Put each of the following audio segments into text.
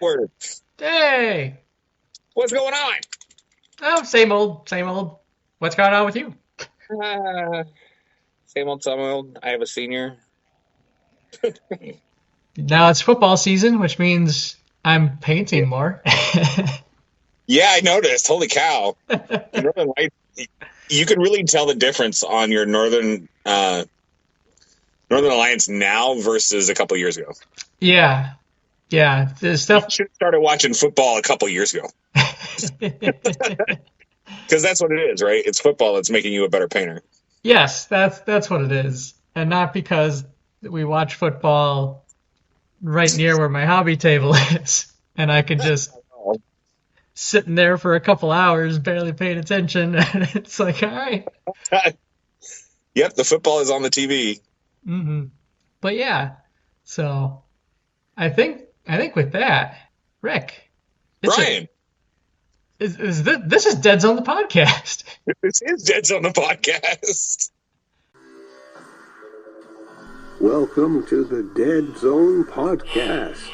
Words. Hey! What's going on? Oh, same old, same old. What's going on with you? Same old, same old. I have a senior. Now it's football season, which means I'm painting more. Yeah, I noticed. Holy cow! The Northern Lights. You can really tell the difference on your Northern Alliance now versus a couple years ago. Yeah, yeah. The You stuff. should have started watching football a couple years ago because that's what it is, right? It's football that's making you a better painter. Yes, that's what it is, and not because we watch football right near where my hobby table is, and I could just sitting there for a couple hours, barely paying attention. And it's like, all right. Yep, the football is on the TV. But yeah, so I think with that, Rick, Bryan, this is Deadzone the podcast. this is Deadzone the podcast. Welcome to the Deadzone podcast.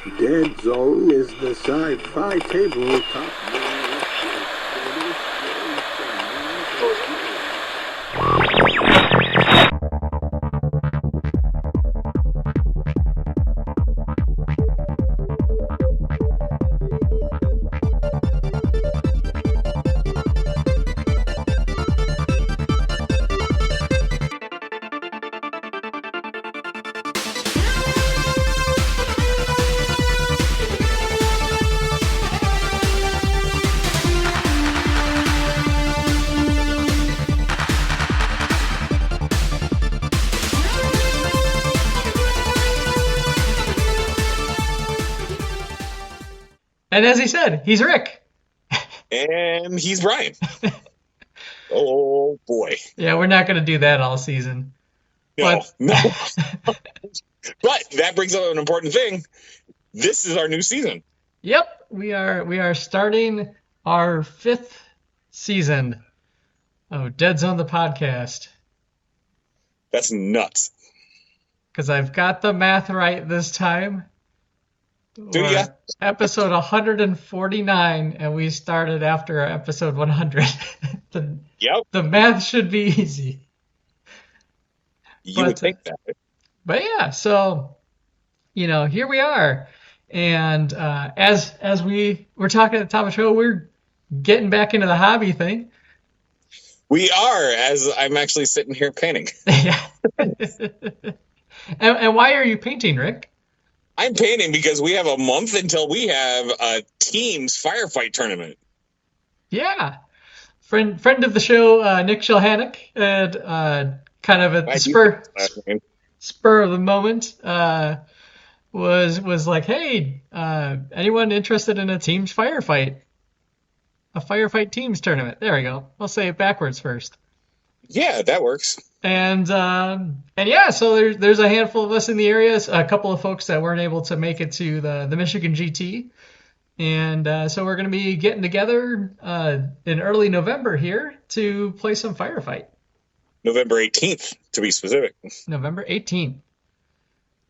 Deadzone is the sci-fi tabletop. And as he said, he's Rick. And he's Bryan. Oh, boy. Yeah, we're not going to do that all season. No. But that brings up an important thing. This is our new season. yep, we are starting our 5th season of Deadzone the podcast. That's nuts. Because I've got the math right this time. Do ya? Episode 149, and we started after episode 100. Yep. The math should be easy. You would think that. But yeah, so, here we are. And as we were talking at the top of the show, we're getting back into the hobby thing. We are, as I'm actually sitting here painting. Yeah. And why are you painting, Rick? I'm painting because we have a month until we have a team's Firefight tournament. Yeah. Friend of the show, Nick Shilhannock, had kind of at the spur of the moment, was like, hey, anyone interested in a team's Firefight? A Firefight teams tournament. There we go. I'll say it backwards first. Yeah, that works. And yeah, so there's a handful of us in the area, a couple of folks that weren't able to make it to the Michigan GT. And so we're going to be getting together in early November here to play some Firefight. November 18th, to be specific. November 18th.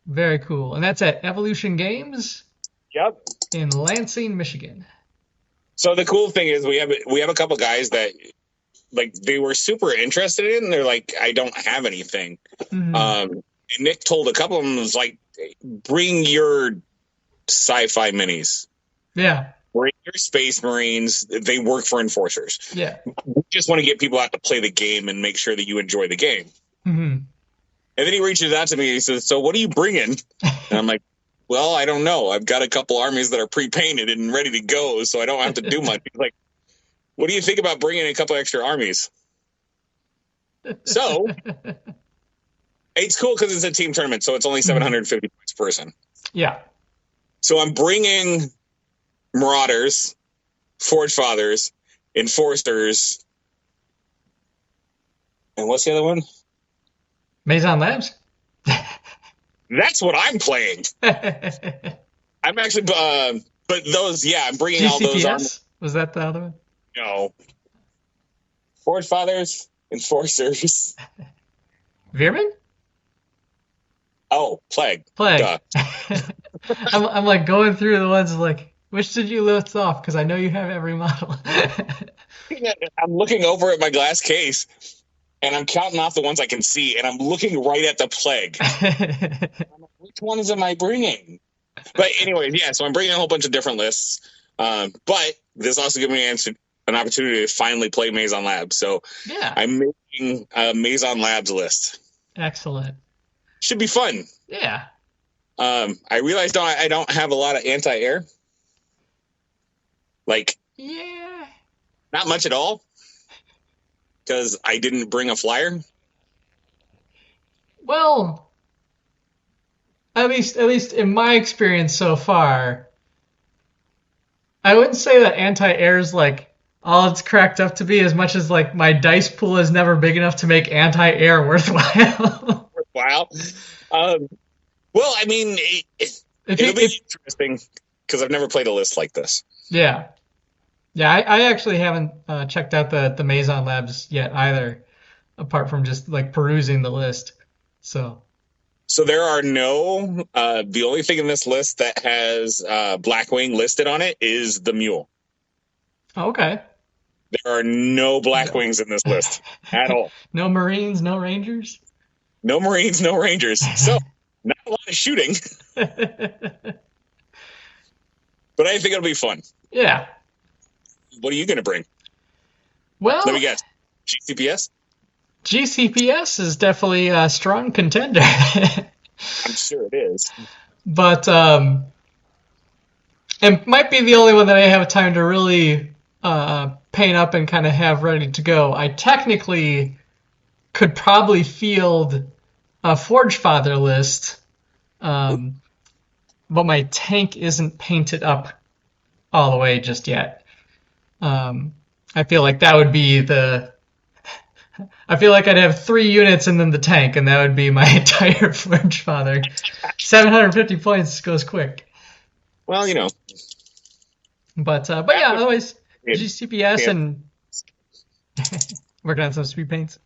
Very cool. And that's at Evolution Games. Yep. In Lansing, Michigan. So the cool thing is we have a couple guys that they were super interested in. They're like, I don't have anything. Mm-hmm. And Nick told a couple of them, was like, bring your sci-fi minis. Yeah. Bring your Space Marines. They work for Enforcers. Yeah. We just want to get people out to play the game and make sure that you enjoy the game. Mm-hmm. And then he reaches out to me. He says, so what are you bringing? And I'm like, well, I don't know. I've got a couple armies that are pre-painted and ready to go, so I don't have to do much. He's like, what do you think about bringing a couple extra armies? So it's cool because it's a team tournament, so it's only 750 points per person. Yeah. So I'm bringing Marauders, Forge Fathers, Enforcers, and what's the other one? Maison Labs? That's what I'm playing. I'm actually, but those, yeah, I'm bringing all those armies. Was that the other one? No. Forge Fathers, Enforcers. Veerman? Oh, Oh, plague. Plague. Duh. I'm like going through the ones like, which did you list off? Because I know you have every model. I'm looking over at my glass case, and I'm counting off the ones I can see, and I'm looking right at the plague. I'm like, which ones am I bringing? But anyways, yeah, so I'm bringing a whole bunch of different lists. But this also gives me an opportunity to finally play Maison Labs. So Yeah. I'm making a Maison Labs list. Excellent. Should be fun. Yeah. I realized I don't have a lot of anti-air. Like, Yeah. not much at all. Because I didn't bring a flyer. Well, at least in my experience so far, I wouldn't say that anti-air is like all it's cracked up to be, as much as like my dice pool is never big enough to make anti-air worthwhile. Worthwhile. Well, I mean, it'll be interesting because I've never played a list like this. Yeah. Yeah, I actually haven't checked out the Maison Labs yet either, apart from just like perusing the list. So there are no, the only thing in this list that has Blackwing listed on it is the Mule. okay. There are no Blackwings in this list at all. No Marines, no Rangers? No Marines, no Rangers. So, not a lot of shooting. But I think it'll be fun. Yeah. What are you going to bring? Well, Let me guess. GCPS? GCPS is definitely a strong contender. I'm sure it is. But it might be the only one that I have time to really paint up and kind of have ready to go. I technically could probably field a Forge Father list, but my tank isn't painted up all the way just yet. I feel like that would be I feel like I'd have 3 units and then the tank, and that would be my entire Forge Father. 750 points goes quick. Well, you know. But yeah, otherwise, GCPS and working on some speed paints.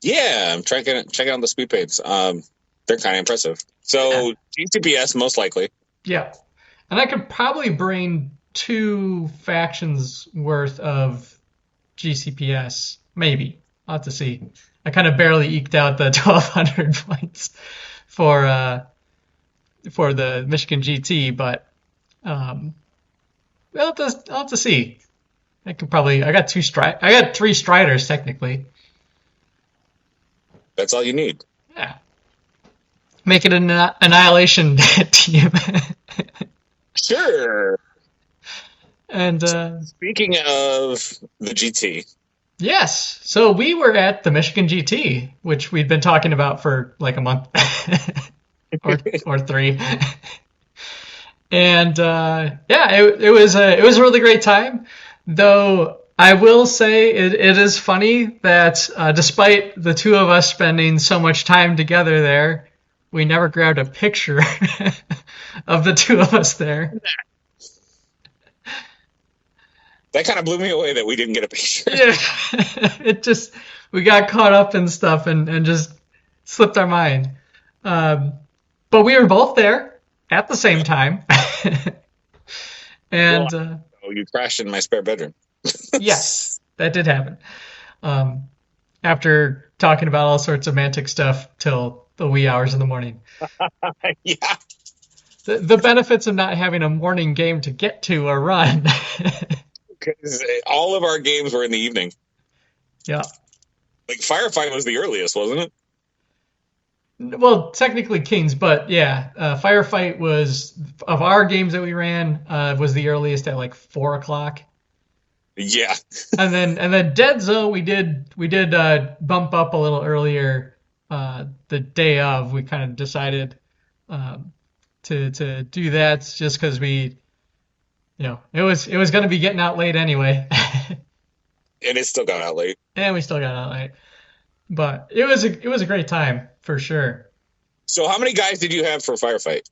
Yeah, I'm checking out the speed paints. They're kind of impressive. So GCPS most likely. Yeah, and I could probably bring 2 factions worth of GCPS, maybe. I'll have to see. I kind of barely eked out the 1,200 points for the Michigan GT, but I'll have to see. I got 3 Striders technically. That's all you need. Yeah. Make it an annihilation team. Sure. And speaking of the GT. Yes. So we were at the Michigan GT, which we'd been talking about for like a month or 3. And it was a really great time. Though I will say it is funny that despite the 2 of us spending so much time together there, we never grabbed a picture of the 2 of us there. That kind of blew me away that we didn't get a picture. Yeah, we got caught up in stuff and just slipped our mind. But we were both there at the same time. And you crashed in my spare bedroom. Yes, that did happen. After talking about all sorts of Mantic stuff till the wee hours in the morning. Yeah. The benefits of not having a morning game to get to or run. Because all of our games were in the evening. Yeah. Like Firefight was the earliest, wasn't it? Well, technically Kings, but yeah, Firefight was, of our games that we ran, was the earliest at like 4 o'clock. Yeah. and then Deadzone we did bump up a little earlier the day of. We kind of decided to do that just because we, it was going to be getting out late anyway. And it still got out late. And we still got out late. But it was a great time for sure. So how many guys did you have for Firefight?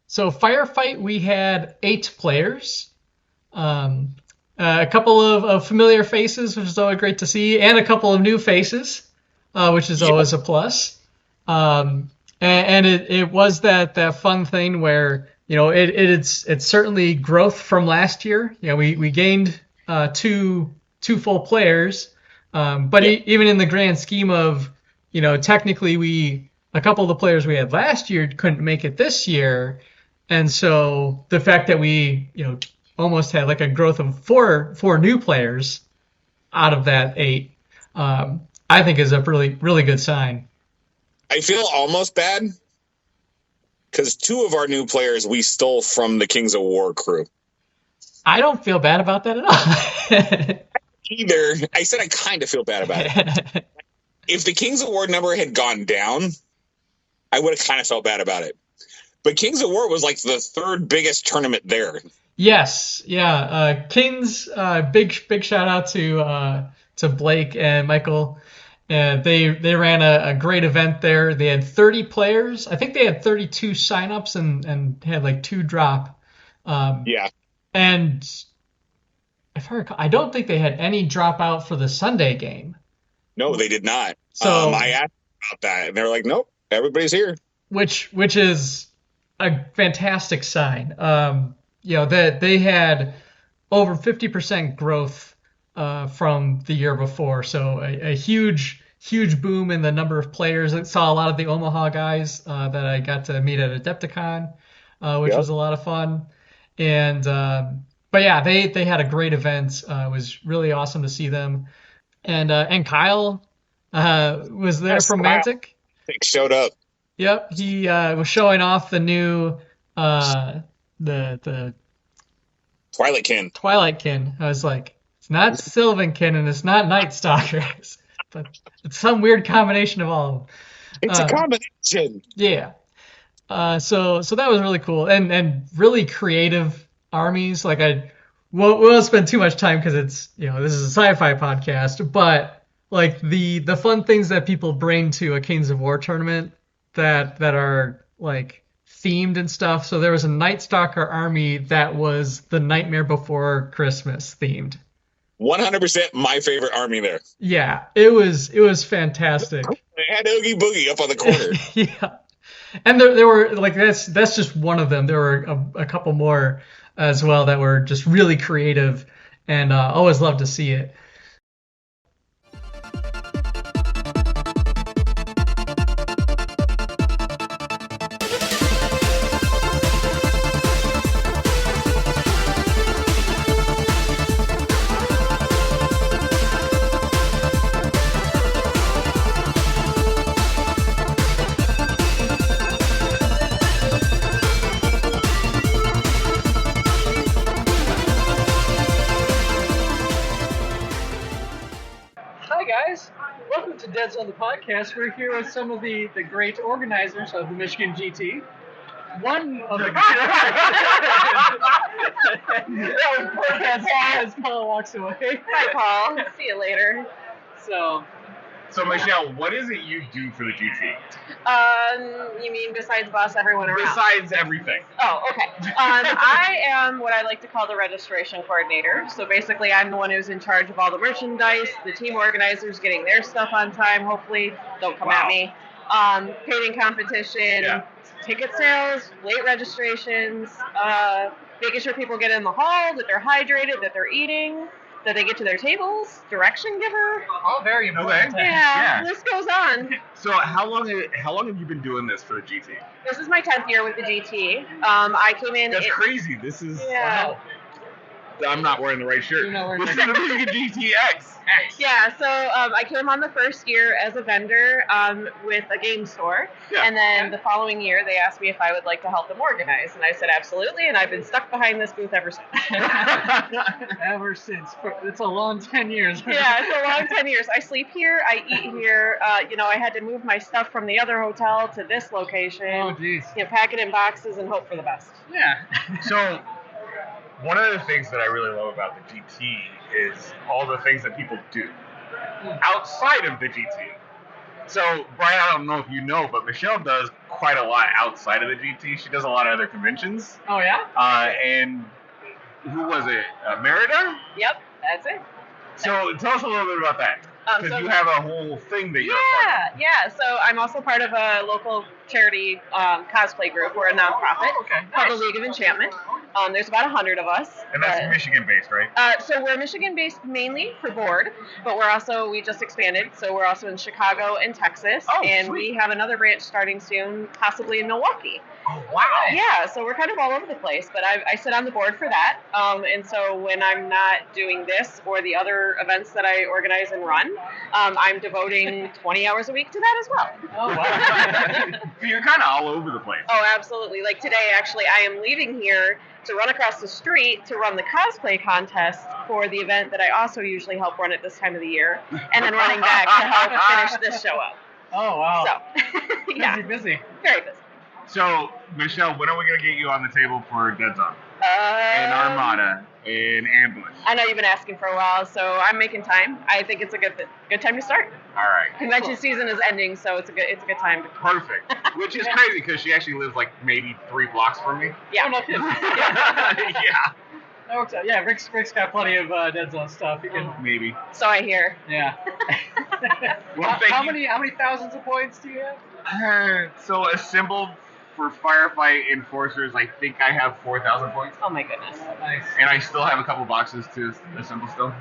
So Firefight, we had 8 players. A couple of familiar faces, which is always great to see, and a couple of new faces, which is always a plus. And it was that fun thing where, it's certainly growth from last year. We gained two full players, but even in the grand scheme of, technically a couple of the players we had last year couldn't make it this year, and so the fact that we almost had like a growth of four new players out of that 8, I think is a really really good sign. I feel almost bad because 2 of our new players we stole from the Kings of War crew. I don't feel bad about that at all. Either. I said I kind of feel bad about it. If the Kings of War number had gone down, I would have kind of felt bad about it. But Kings of War was like the 3rd biggest tournament there. Yes, yeah. Kings, big shout out to Blake and Michael. They ran a great event there. They had 30 players. I think they had 32 signups and had like 2 drop. Yeah. And if I recall, I don't think they had any drop out for the Sunday game. No, they did not. So I asked about that, and they were like, "Nope, everybody's here." Which is a fantastic sign. That they had over 50% growth from the year before. So a huge boom in the number of players. I saw a lot of the Omaha guys that I got to meet at Adepticon, which was a lot of fun. And but yeah, they had a great event. It was really awesome to see them. And Kyle was there from Mantic. Showed up. Yep, he was showing off the new the Twilight Kin. I was like, it's not Sylvankin and it's not Night Stalkers, but it's some weird combination of all of them. It's a combination. Yeah. So that was really cool and really creative armies. Like we won't spend too much time because it's this is a sci-fi podcast, but like the fun things that people bring to a Kings of War tournament that are like themed and stuff. So there was a Night Stalker army that was the Nightmare Before Christmas themed. 100% my favorite army there. Yeah, it was fantastic. They had Oogie Boogie up on the corner. Yeah, and there were like that's just one of them. There were a couple more as well that were just really creative, and always love to see it. Deadzone the podcast. We're here with some of the great organizers of the Michigan GT. One of the as Paul walks away. Bye, Paul. See you later. So Michelle, what is it you do for the GT? You mean besides boss everyone around? Besides everything. Oh, okay. I am what I like to call the registration coordinator. So basically, I'm the one who's in charge of all the merchandise, the team organizers getting their stuff on time, hopefully. Don't come at me. Painting competition, ticket sales, late registrations, making sure people get in the hall, that they're hydrated, that they're eating, that they get to their tables, direction giver. All very important. Okay. Yeah, this goes on. So how long have you been doing this for the GT? This is my 10th year with the GT. I came in. That's crazy. This is wow. I'm not wearing the right shirt. You're not wearing this is the Michigan GTX. Yeah, so I came on the first year as a vendor with a game store, and then the following year they asked me if I would like to help them organize, and I said absolutely, and I've been stuck behind this booth ever since. Ever since. It's a long 10 years. Yeah, it's a long 10 years. I sleep here, I eat here. I had to move my stuff from the other hotel to this location. Oh, geez. Pack it in boxes and hope for the best. Yeah. So one of the things that I really love about the GT is all the things that people do outside of the GT. So, Bryan, I don't know if you know, but Michelle does quite a lot outside of the GT. She does a lot of other conventions. Oh, yeah? And who was it? Merida? Yep, that's it. So, tell us a little bit about that. Because you have a whole thing that you're a part of. Yeah. So I'm also part of a local charity cosplay group. We're a nonprofit called the League of Enchantment. There's about 100 of us. And that's Michigan-based, right? So we're Michigan-based mainly for board, but we just expanded. So we're also in Chicago and Texas. And sweet. we have another branch starting soon, possibly in Milwaukee. Oh, wow. Yeah, so we're kind of all over the place, but I sit on the board for that. And so when I'm not doing this or the other events that I organize and run, I'm devoting 20 hours a week to that as well. Oh, wow. So you're kind of all over the place. Oh, absolutely. Like today, actually, I am leaving here to run across the street to run the cosplay contest for the event that I also usually help run at this time of the year, and then running back to help finish this show up. Oh, wow. So, yeah. Busy. Very busy. So, Michelle, when are we going to get you on the table for Deadzone? And Armada and Ambush. I know you've been asking for a while, so I'm making time. I think it's a good time to start. All right. Convention season is ending, so it's a good time. Perfect. Which is crazy because she actually lives like maybe 3 blocks from me. Yeah. Oh, no kidding. Yeah. That works out. Yeah, Rick's got plenty of Deadzone stuff. You can Maybe. So I hear. Yeah. Well, how many thousands of points do you have? So assembled for Firefight Enforcers, I think I have 4,000 points. Oh my goodness. Nice. And I still have a couple boxes to assemble still.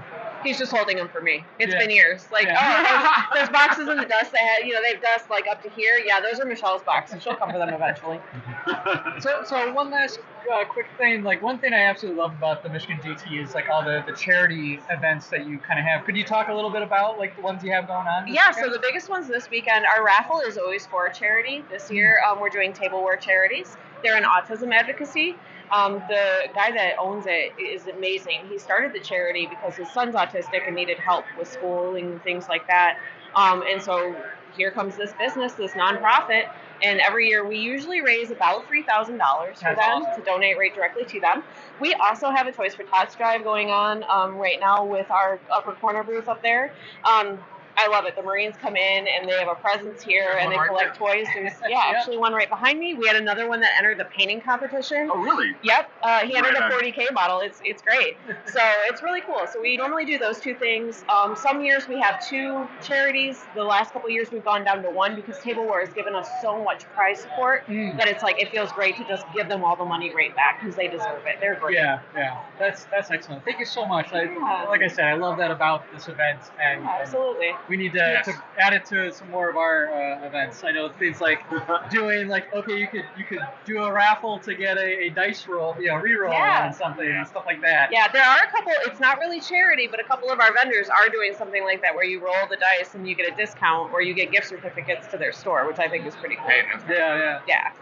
He's just holding them for me. It's Yeah. been years. Like, Yeah. those boxes in the dust they had, they have dust like up to here. Yeah, those are Michelle's boxes. She'll come for them eventually. So one last quick thing, like one thing I absolutely love about the Michigan GT is like all the charity events that you kind of have. Could you talk a little bit about like the ones you have going on? Yeah, so the biggest ones this weekend, our raffle is always for a charity. This year, we're doing tableware charities. They're an autism advocacy. The guy that owns it is amazing. He started the charity because his son's autistic and needed help with schooling and things like that. And so here comes this business, this nonprofit, and every year we usually raise about $3,000 for them to donate right directly to them. We also have a Toys for Tots drive going on right now with our upper corner booth up there. I love it. The Marines come in and they have a presence here and they collect toys. There's actually one right behind me. We had another one that entered the painting competition. Oh, really? Yep. He entered a 40K model. It's great. So it's really cool. So we normally do those 2 things. Some years we have 2 charities. The last couple of years we've gone down to 1 because tableware has given us so much prize support that it's like it feels great to just give them all the money right back because they deserve it. They're great. Yeah. That's excellent. Thank you so much. Like I said, I love that about this event. And absolutely. We need to add it to some more of our events. I know things like doing like you could do a raffle to get a dice roll, re-roll on something and stuff like that. Yeah, there are a couple. It's not really charity, but a couple of our vendors are doing something like that where you roll the dice and you get a discount or you get gift certificates to their store, which I think is pretty cool. Yeah.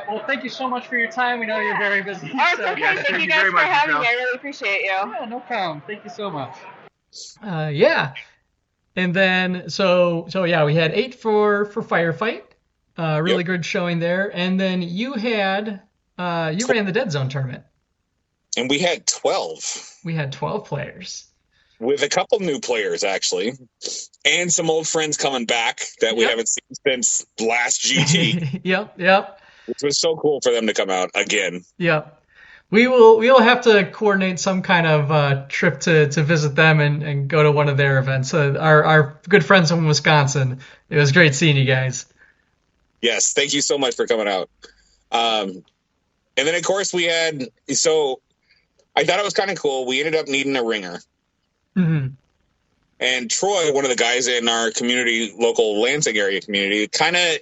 Well, thank you so much for your time. We know you're very busy. Oh, it's okay. Thank you guys for having me. I really appreciate you. Yeah, no problem. Thank you so much. And then, so yeah, we had 8 for Firefight. Really good showing there. And then you ran the Deadzone tournament. And we had 12. We had 12 players. With a couple new players, actually. And some old friends coming back that we haven't seen since last GT. Yep. Which was so cool for them to come out again. Yep. We'll have to coordinate some kind of trip to visit them and go to one of their events. Our good friends from Wisconsin. It was great seeing you guys. Yes, thank you so much for coming out. And then of course we had. So I thought it was kind of cool. We ended up needing a ringer. Mm-hmm. And Troy, one of the guys in our community, local Lansing area community, kind of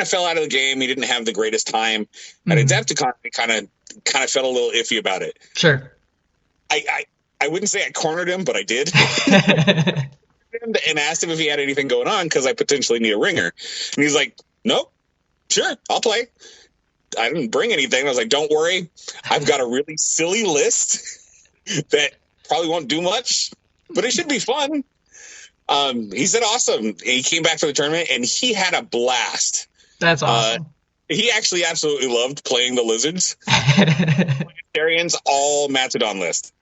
fell out of the game. He didn't have the greatest time at Adepticon. He kind of felt a little iffy about it. Sure. I wouldn't say I cornered him, but I did. And asked him if he had anything going on because I potentially need a ringer. And he's like, nope, sure, I'll play. I didn't bring anything. I was like, don't worry. I've got a really silly list that probably won't do much, but it should be fun. He said awesome. He came back for the tournament, and he had a blast. That's awesome. He actually absolutely loved playing the lizards. Arians, all Macedon list.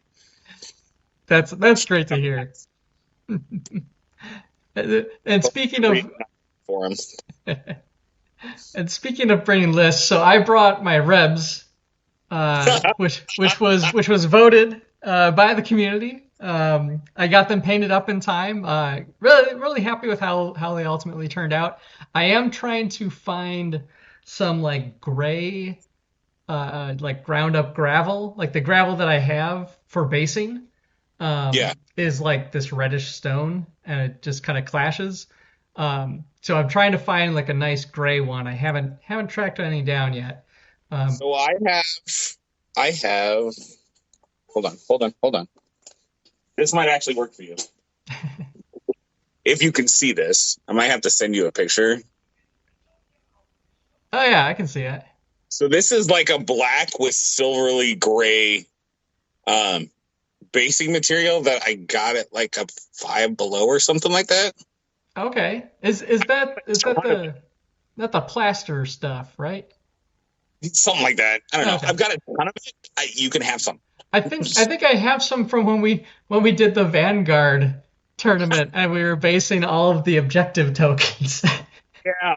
That's great to hear. And speaking of for him. And speaking of bringing lists, so I brought my Rebs, which was voted by the community I got them painted up in time. Really happy with how they ultimately turned out. I am trying to find some like gray, like ground up gravel, like the gravel that I have for basing. Is like this reddish stone, and it just kind of clashes. So I'm trying to find like a nice gray one. I haven't tracked any down yet. So I have. Hold on. This might actually work for you. If you can see this, I might have to send you a picture. Oh yeah, I can see it. So this is like a black with silverly gray basing material that I got at like a Five Below or something like that. Okay. Is that the plaster stuff, right? Something like that. I don't know. Okay. I've got a ton of it. You can have some. I think I have some from when we did the Vanguard tournament and we were basing all of the objective tokens. Yeah.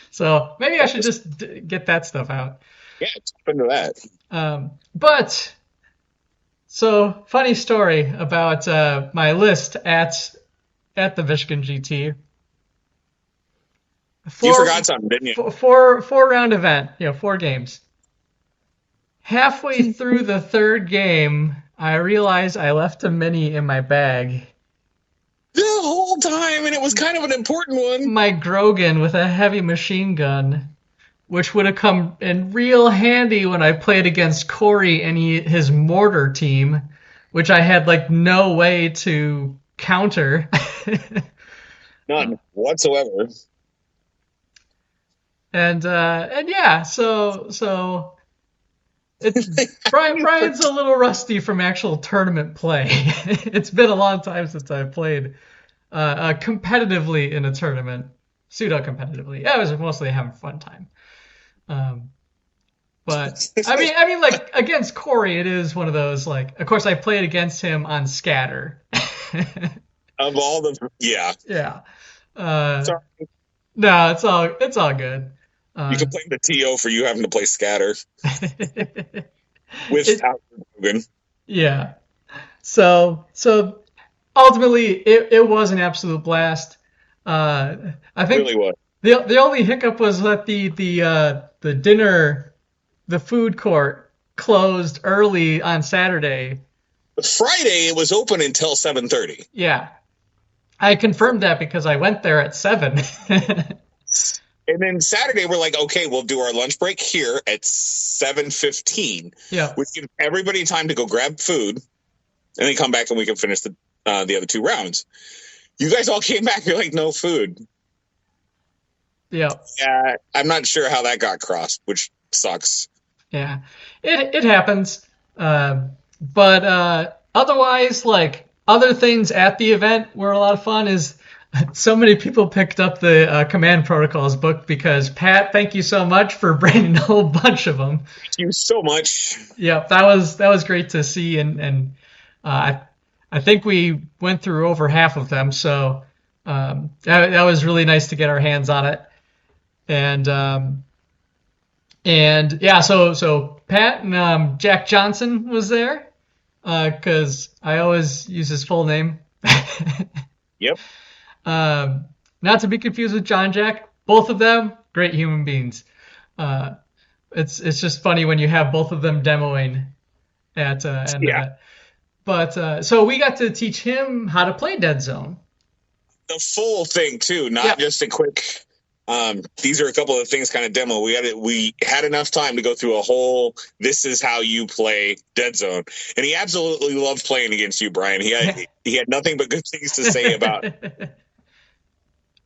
So maybe I should just get that stuff out. Yeah, jump into that. But so funny story about my list at the Michigan GT. You forgot something, didn't you? Four round event, 4 games. Halfway through the third game, I realized I left a mini in my bag. The whole time, and it was kind of an important one. My Grogan with a heavy machine gun, which would have come in real handy when I played against Corey and his mortar team, which I had like no way to counter. None whatsoever. And yeah, so Brian's a little rusty from actual tournament play. It's been a long time since I've played competitively in a tournament, pseudo competitively. Yeah, I was mostly having a fun time. But I mean, like against Corey, it is one of those like. Of course, I played against him on Scatter. Of all the yeah. Sorry. No, it's all good. You can blame the TO for you having to play Scatter without Grogan. Yeah. So ultimately, it was an absolute blast. I think really was. The only hiccup was that the dinner, the food court closed early on Saturday. Friday it was open until 7:30. Yeah, I confirmed that because I went there at 7. And then Saturday we're like, okay, we'll do our lunch break here at 7:15. Yeah, which gives everybody time to go grab food, and then come back and we can finish the other 2 rounds. You guys all came back. You're like, no food. Yeah. Yeah, I'm not sure how that got crossed, which sucks. Yeah, it happens. But otherwise, like other things at the event were a lot of fun. Is so many people picked up the command protocols book because Pat, thank you so much for bringing a whole bunch of them. Thank you so much. Yeah, that was great to see, and I think we went through over half of them, so that was really nice to get our hands on it. And yeah, so Pat and Jack Johnson was there because I always use his full name. Yep. Not to be confused with John Jack. Both of them, great human beings. It's just funny when you have both of them demoing at yeah. But so we got to teach him how to play Deadzone. The full thing too, not just a quick. These are a couple of things kind of demo. We had enough time to go through a whole. This is how you play Deadzone, and he absolutely loved playing against you, Brian. He had nothing but good things to say about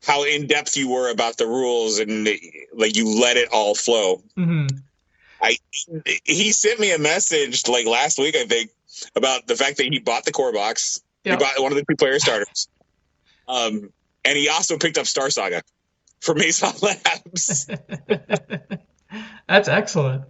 how in depth you were about the rules, and like you let it all flow. Mm-hmm. He sent me a message like last week, I think, about the fact that he bought the core box. Yep. He bought one of the 2-player starters, and he also picked up Star Saga for Mason Labs. That's excellent.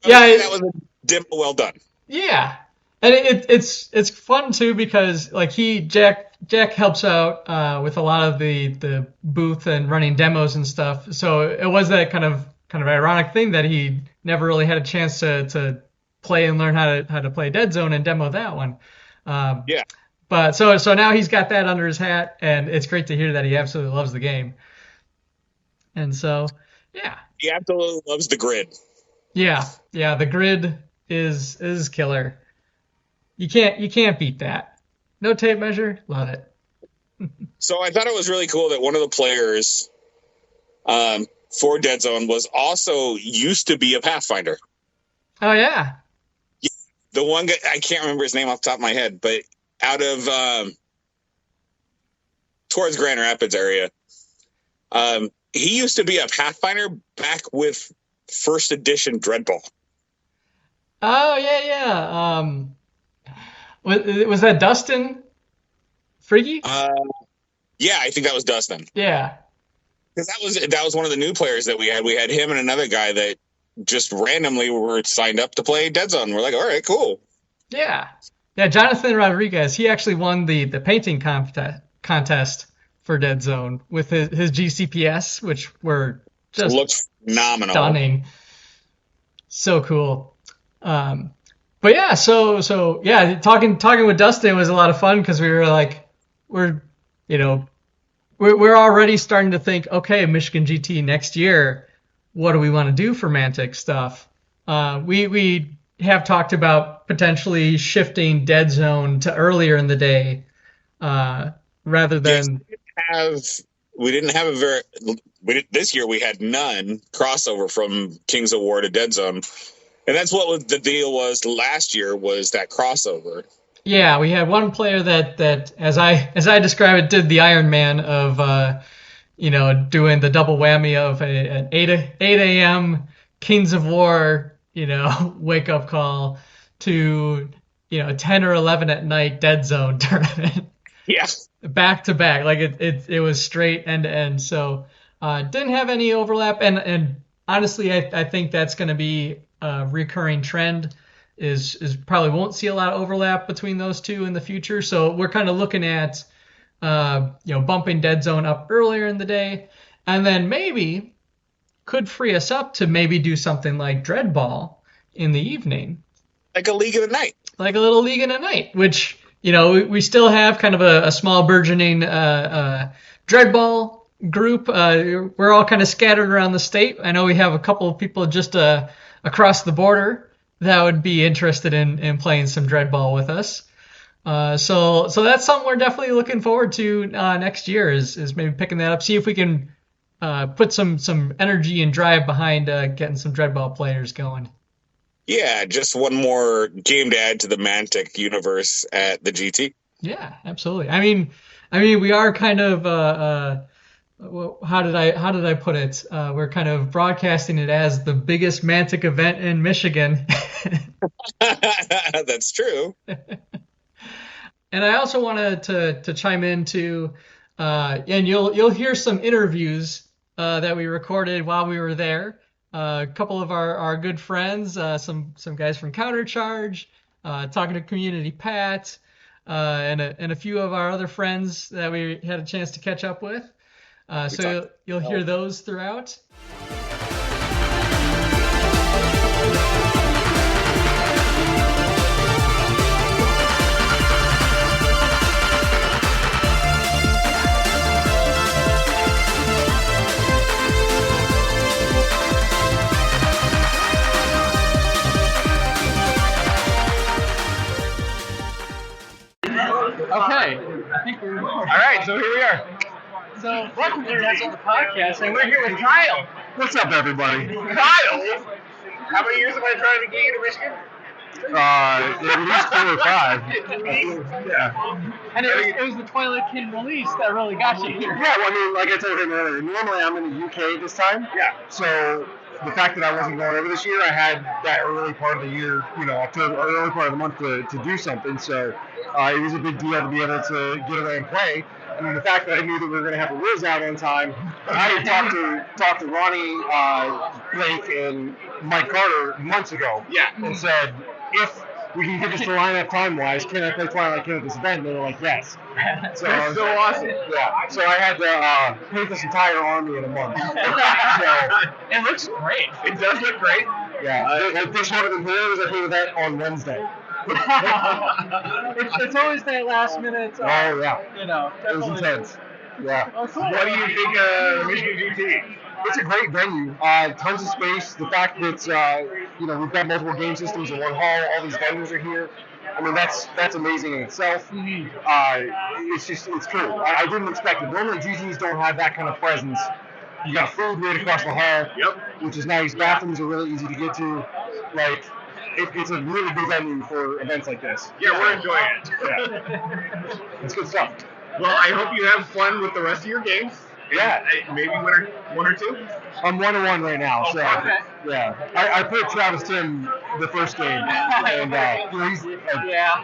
That was a demo well done. Yeah, and it's fun too because like Jack helps out with a lot of the booth and running demos and stuff. So it was that kind of ironic thing that he never really had a chance to play and learn how to play Deadzone and demo that one. Yeah. But so now he's got that under his hat, and it's great to hear that he absolutely loves the game. And so, yeah. He absolutely loves the grid. Yeah, the grid is killer. You can't beat that. No tape measure, love it. So I thought it was really cool that one of the players for Deadzone was also used to be a Pathfinder. Oh yeah. The one guy, I can't remember his name off the top of my head, but out of towards Grand Rapids area, he used to be a Pathfinder back with first edition Dreadball. Oh yeah. Was that Dustin Friggy? Yeah, I think that was Dustin. Yeah. Because that was one of the new players that we had. We had him and another guy that just randomly were signed up to play Deadzone. We're like, all right, cool. Yeah. Yeah, Jonathan Rodriguez, he actually won the painting contest for Deadzone with his GCPS, which were just looks phenomenal. Stunning. So cool. But yeah, so yeah, talking with Dustin was a lot of fun because we were like, we're already starting to think, okay, Michigan GT next year, what do we want to do for Mantic stuff? We have talked about potentially shifting Deadzone to earlier in the day, rather than. We didn't have this year we had none crossover from Kings of War to Deadzone. And that's what the deal was last year, was that crossover. Yeah, we had one player that as I describe it, did the Iron Man of doing the double whammy of an 8 a.m. Kings of War, wake up call to 10 or 11 at night Deadzone tournament. Yeah. Back to back, like it was straight end to end. So didn't have any overlap, and honestly, I think that's going to be a recurring trend. Is probably won't see a lot of overlap between those two in the future. So we're kind of looking at bumping Deadzone up earlier in the day, and then maybe could free us up to maybe do something like Dreadball in the evening, like a League of the Night, like a little League of the Night, which we still have kind of a small burgeoning Dreadball group. We're all kind of scattered around the state. I know we have a couple of people just across the border that would be interested in playing some Dreadball with us. So that's something we're definitely looking forward to next year is maybe picking that up, see if we can put some energy and drive behind getting some Dreadball players going. Yeah, just one more game to add to the Mantic universe at the GT. Yeah, absolutely. I mean, we are kind of how did I put it? We're kind of broadcasting it as the biggest Mantic event in Michigan. That's true. And I also wanted to chime in to, and you'll hear some interviews that we recorded while we were there. A couple of our good friends, some guys from Countercharge, talking to Community Pat, and a few of our other friends that we had a chance to catch up with. So you'll hear those throughout. Okay, I think we're. All right, so here we are. So welcome to the Deadzone podcast, and we're here with Kyle. What's up, everybody? Kyle, how many years have I tried to get you to Michigan? At least 4 or 5. Yeah. And it was the Twilight Kin release that really got you here. Yeah, well, I mean, like I told him earlier, normally I'm in the UK this time. Yeah. So the fact that I wasn't going over this year, I had that early part of the year, October, or early part of the month to do something. So it was a big deal to be able to get away and play. And the fact that I knew that we were going to have a Wiz out on time, I had talked to Ronnie, Blake, and Mike Carter months ago. Yeah. And said, if we can get this to line up time-wise, can I play Twilight Kin at this event? And they were like, yes. So That's so awesome. Yeah. So I had to paint this entire army in a month. So, It looks great. It does look great. yeah. This one of the players, I painted that on Wednesday. It's always that last minute. Oh yeah, You know, it was definitely. intense. Yeah. Oh, cool. What do you think of Michigan GT? It's a great venue. Tons of space. The fact that we've got multiple game systems in one hall. All these vendors are here. I mean, that's amazing in itself. It's cool. I didn't expect it. Normally GGs don't have that kind of presence. You got food right across the hall, which is nice. Bathrooms are really easy to get to. Like, it's a really good venue for events like this. Yeah, we're enjoying it. Yeah. It's good stuff. Well, I hope you have fun with the rest of your games. Yeah. Maybe one or two. I'm 1-1 right now, so Okay. yeah. I put Travis Tim the first game, and he's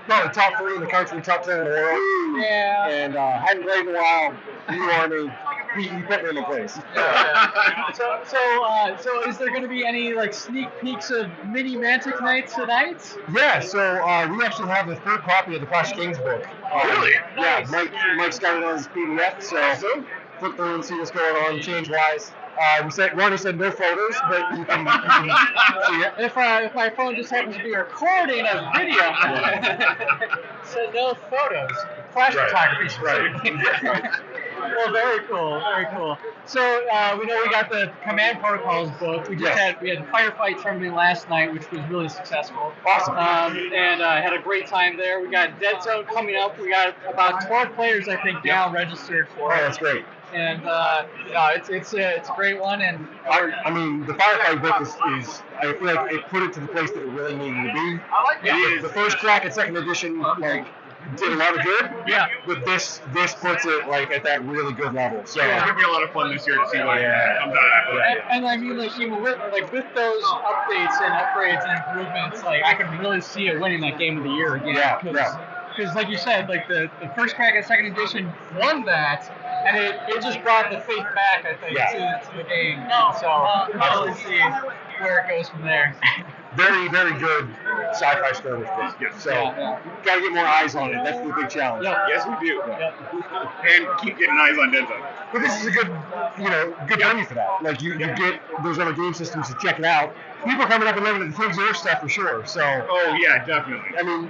probably top 3 in the country, top 10 in the world. Yeah. And hadn't played in a while. New army, he put me in the place. So is there going to be any like sneak peeks of mini Mantic nights tonight? Yeah, so we actually have the 3rd copy of the Clash of Kings book. Really? Yeah, Mike's got it on his PDF, so flip through and see what's going on change-wise. Ronnie said no photos, but you can see it. If my phone just happens to be recording a video, so no photos, flash photography. Right. Well, very cool, very cool. So we know we got the Command Protocols book. We had Firefight tournament last night, which was really successful. Awesome. And had a great time there. We got Deadzone coming up. We got about 12 players, I think, now registered for it. Oh, that's great. And it's a great one. And I mean, the Firefight book is I feel like it put it to the place that it really needed to be. I like it. The first crack at 2nd edition, did a lot of good. Yeah. But this puts it at that really good level. So it's gonna be a lot of fun this year to see what comes out of that. And I mean, even with those updates and upgrades and improvements, I can really see it winning that game of the year again. Yeah. Because, like you said, the first crack at 2nd edition won that, and it just brought the faith back, I think, to the game. So I'll really see where it goes from there. Very, very good sci-fi skirmish book. Yes. So gotta get more eyes on it. That's the big challenge. Yes, we do. And keep getting eyes on Deadzone. But this is a good venue for that. You get those other game systems to check it out. People are coming up and living at the King's Air stuff for sure. So. Oh yeah, definitely. I mean,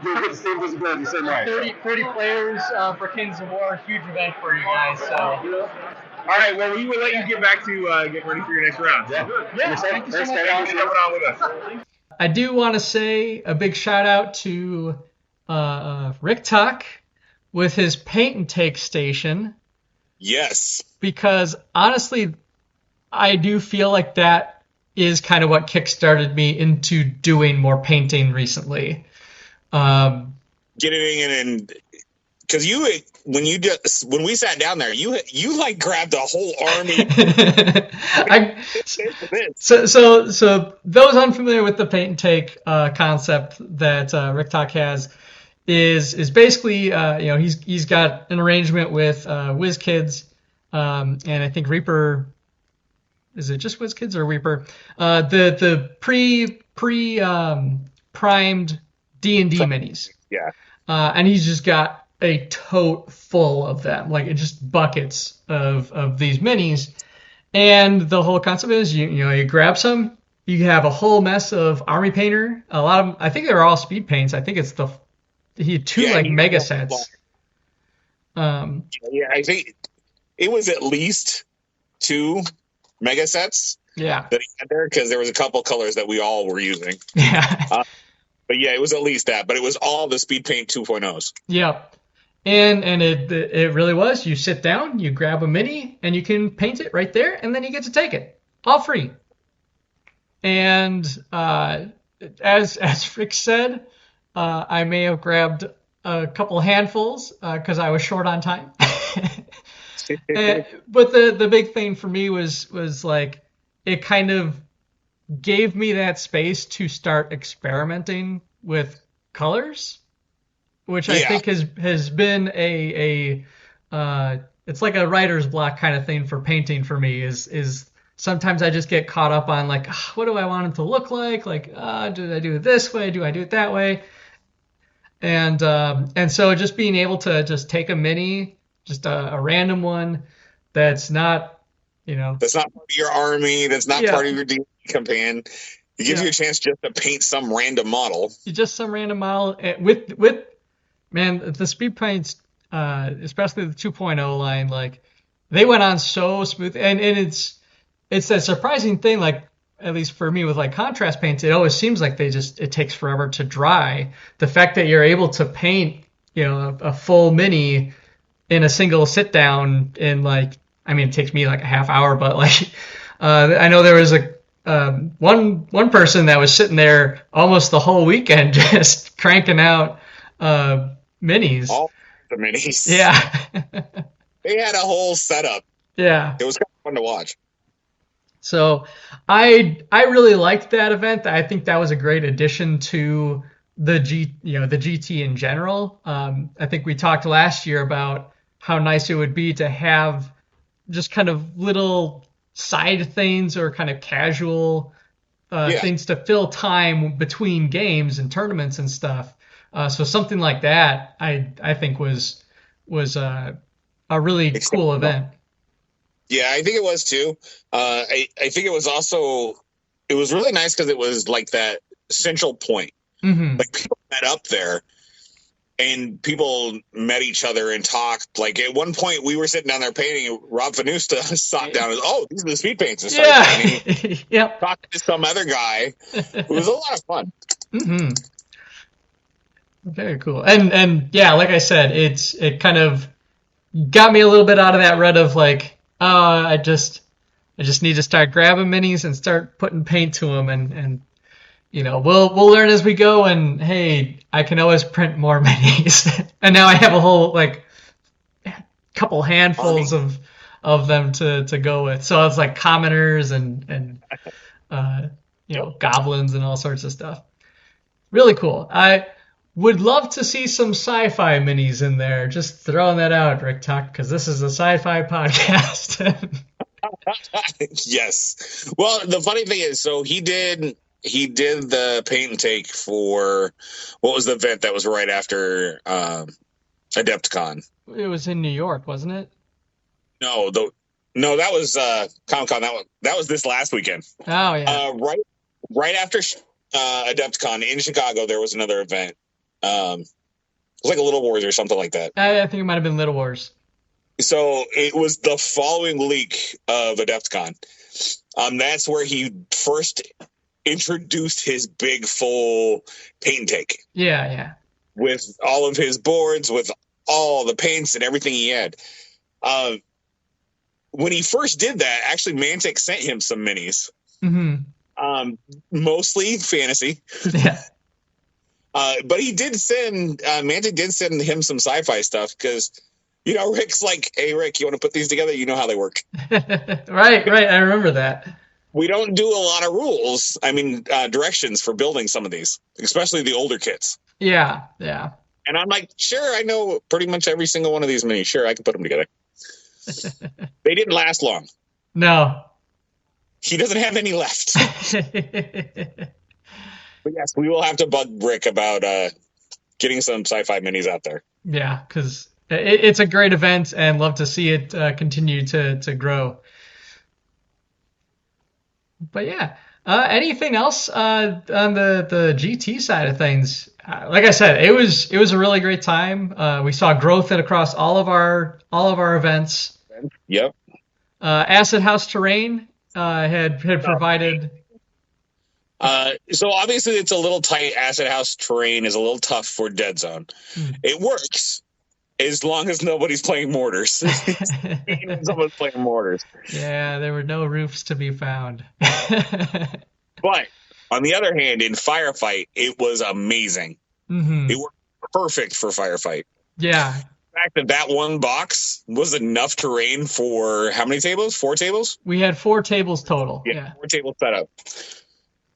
you'll get the same visibility the same way. 30 players for Kings of War, huge event for you guys. So. All right, well, we will let you get back to get ready for your next round. Yeah, thank you so much. Thanks for coming on with us. I do want to say a big shout out to Rick Tuck with his paint and take station. Yes. Because honestly, I do feel like that is kind of what kickstarted me into doing more painting recently. Getting in and because when we sat down there, you grabbed a whole army. So those unfamiliar with the paint and take concept that Rick Talk has is basically he's got an arrangement with WizKids and I think Reaper. Is it just WizKids or Reaper? The primed D&D minis. Yeah. And he's just got a tote full of them, just buckets of these minis. And the whole concept is you grab some, you have a whole mess of army painter. A lot of them, I think they're all speed paints. I think it's he had two mega sets. I think it was at least 2 mega sets. Yeah. That he had there because there was a couple colors that we all were using. Yeah. But yeah, it was at least that. But it was all the speed paint 2.0s. Yep. And it really was. You sit down, you grab a mini, and you can paint it right there, and then you get to take it, all free. And as Rick said, I may have grabbed a couple handfuls because I was short on time. But the big thing for me was it kind of gave me that space to start experimenting with colors. Which I think has been it's like a writer's block kind of thing for painting for me is sometimes I just get caught up on what do I want it to look like? Do I do it this way? Do I do it that way? And so just being able to just take a mini, just a random one that's not, that's not part of your army, that's not part of your D&D campaign. It gives you a chance just to paint some random model. Just some random model with man, the speed paints, especially the 2.0 line, like they went on so smooth, and it's a surprising thing, like at least for me with like contrast paints, it always seems like it takes forever to dry. The fact that you're able to paint, a full mini in a single sit down in like, I mean, it takes me like a half hour, but like, I know there was one person that was sitting there almost the whole weekend just cranking out minis. All the minis. Yeah. They had a whole setup. Yeah. It was kind of fun to watch. So I really liked that event. I think that was a great addition to the GT in general. I think we talked last year about how nice it would be to have just kind of little side things or kind of casual things to fill time between games and tournaments and stuff. So something like that, I think was a really cool event. Yeah, I think it was too. I think it was also, it was really nice because it was like that central point. Mm-hmm. Like people met up there and people met each other and talked. Like at one point we were sitting down there painting and Rob Phaneuf sat down and these are the speed paints. And started painting. Yep. Talking to some other guy. It was a lot of fun. Mm-hmm. Very cool. And yeah, like I said, it kind of got me a little bit out of that rut of like, I just need to start grabbing minis and start putting paint to them, and we'll learn as we go. And hey, I can always print more minis, and now I have a whole like couple handfuls of them to go with. So it's like commoners and goblins and all sorts of stuff. Really cool. I would love to see some sci-fi minis in there. Just throwing that out, Rick Tuck, because this is a sci-fi podcast. Yes. Well, the funny thing is, so he did the paint and take for, what was the event that was right after AdeptCon? It was in New York, wasn't it? No, that was Comic-Con. That was this last weekend. Oh yeah. Right after AdeptCon in Chicago, there was another event. It was like a Little Wars or something like that. I think it might have been Little Wars. So it was the following week of AdeptCon. That's where he first introduced his big full paint and take. Yeah. With all of his boards, with all the paints and everything he had. When he first did that, actually Mantic sent him some minis. Mm-hmm. Mostly fantasy. Yeah. But he did send, Mantic did send him some sci-fi stuff because, Rick's like, hey, Rick, you want to put these together? You know how they work. Right. I remember that. We don't do a lot of rules. I mean, directions for building some of these, especially the older kits. Yeah. And I'm like, sure, I know pretty much every single one of these minis. Sure, I can put them together. They didn't last long. No. He doesn't have any left. But yes, we will have to bug Rick about getting some sci-fi minis out there. Yeah, because it's a great event and love to see it continue to grow. But yeah, anything else on the GT side of things? Like I said, it was a really great time. We saw growth across all of our events. Yep. Acid House Terrain had provided. So obviously it's a little tight. Acid House Terrain is a little tough for Deadzone. It works as long as nobody's playing mortars. Even someone's playing mortars. Yeah, there were no roofs to be found. But on the other hand, in Firefight, it was amazing. Mm-hmm. It worked perfect for Firefight. Yeah. The fact that one box was enough terrain for how many tables? 4 tables? We had 4 tables total. Yeah. 4 tables set up.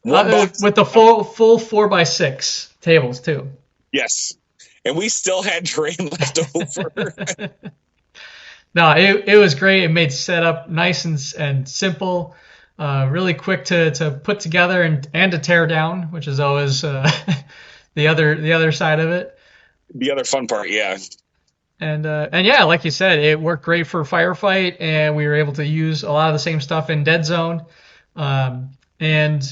With the full 4x6 tables too. Yes. And we still had terrain left over. No, it was great. It made setup nice and simple, really quick to put together and to tear down, which is always the other side of it. The other fun part, yeah. And yeah, like you said, it worked great for Firefight, and we were able to use a lot of the same stuff in Deadzone. And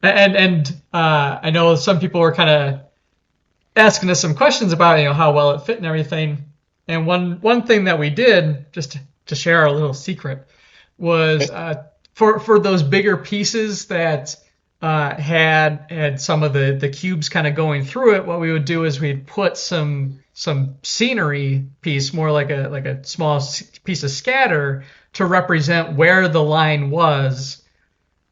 And I know some people were kind of asking us some questions about how well it fit and everything. And one thing that we did, just to share our little secret, was for those bigger pieces that had some of the cubes kind of going through it. What we would do is we'd put some scenery piece, more like a small piece of scatter, to represent where the line was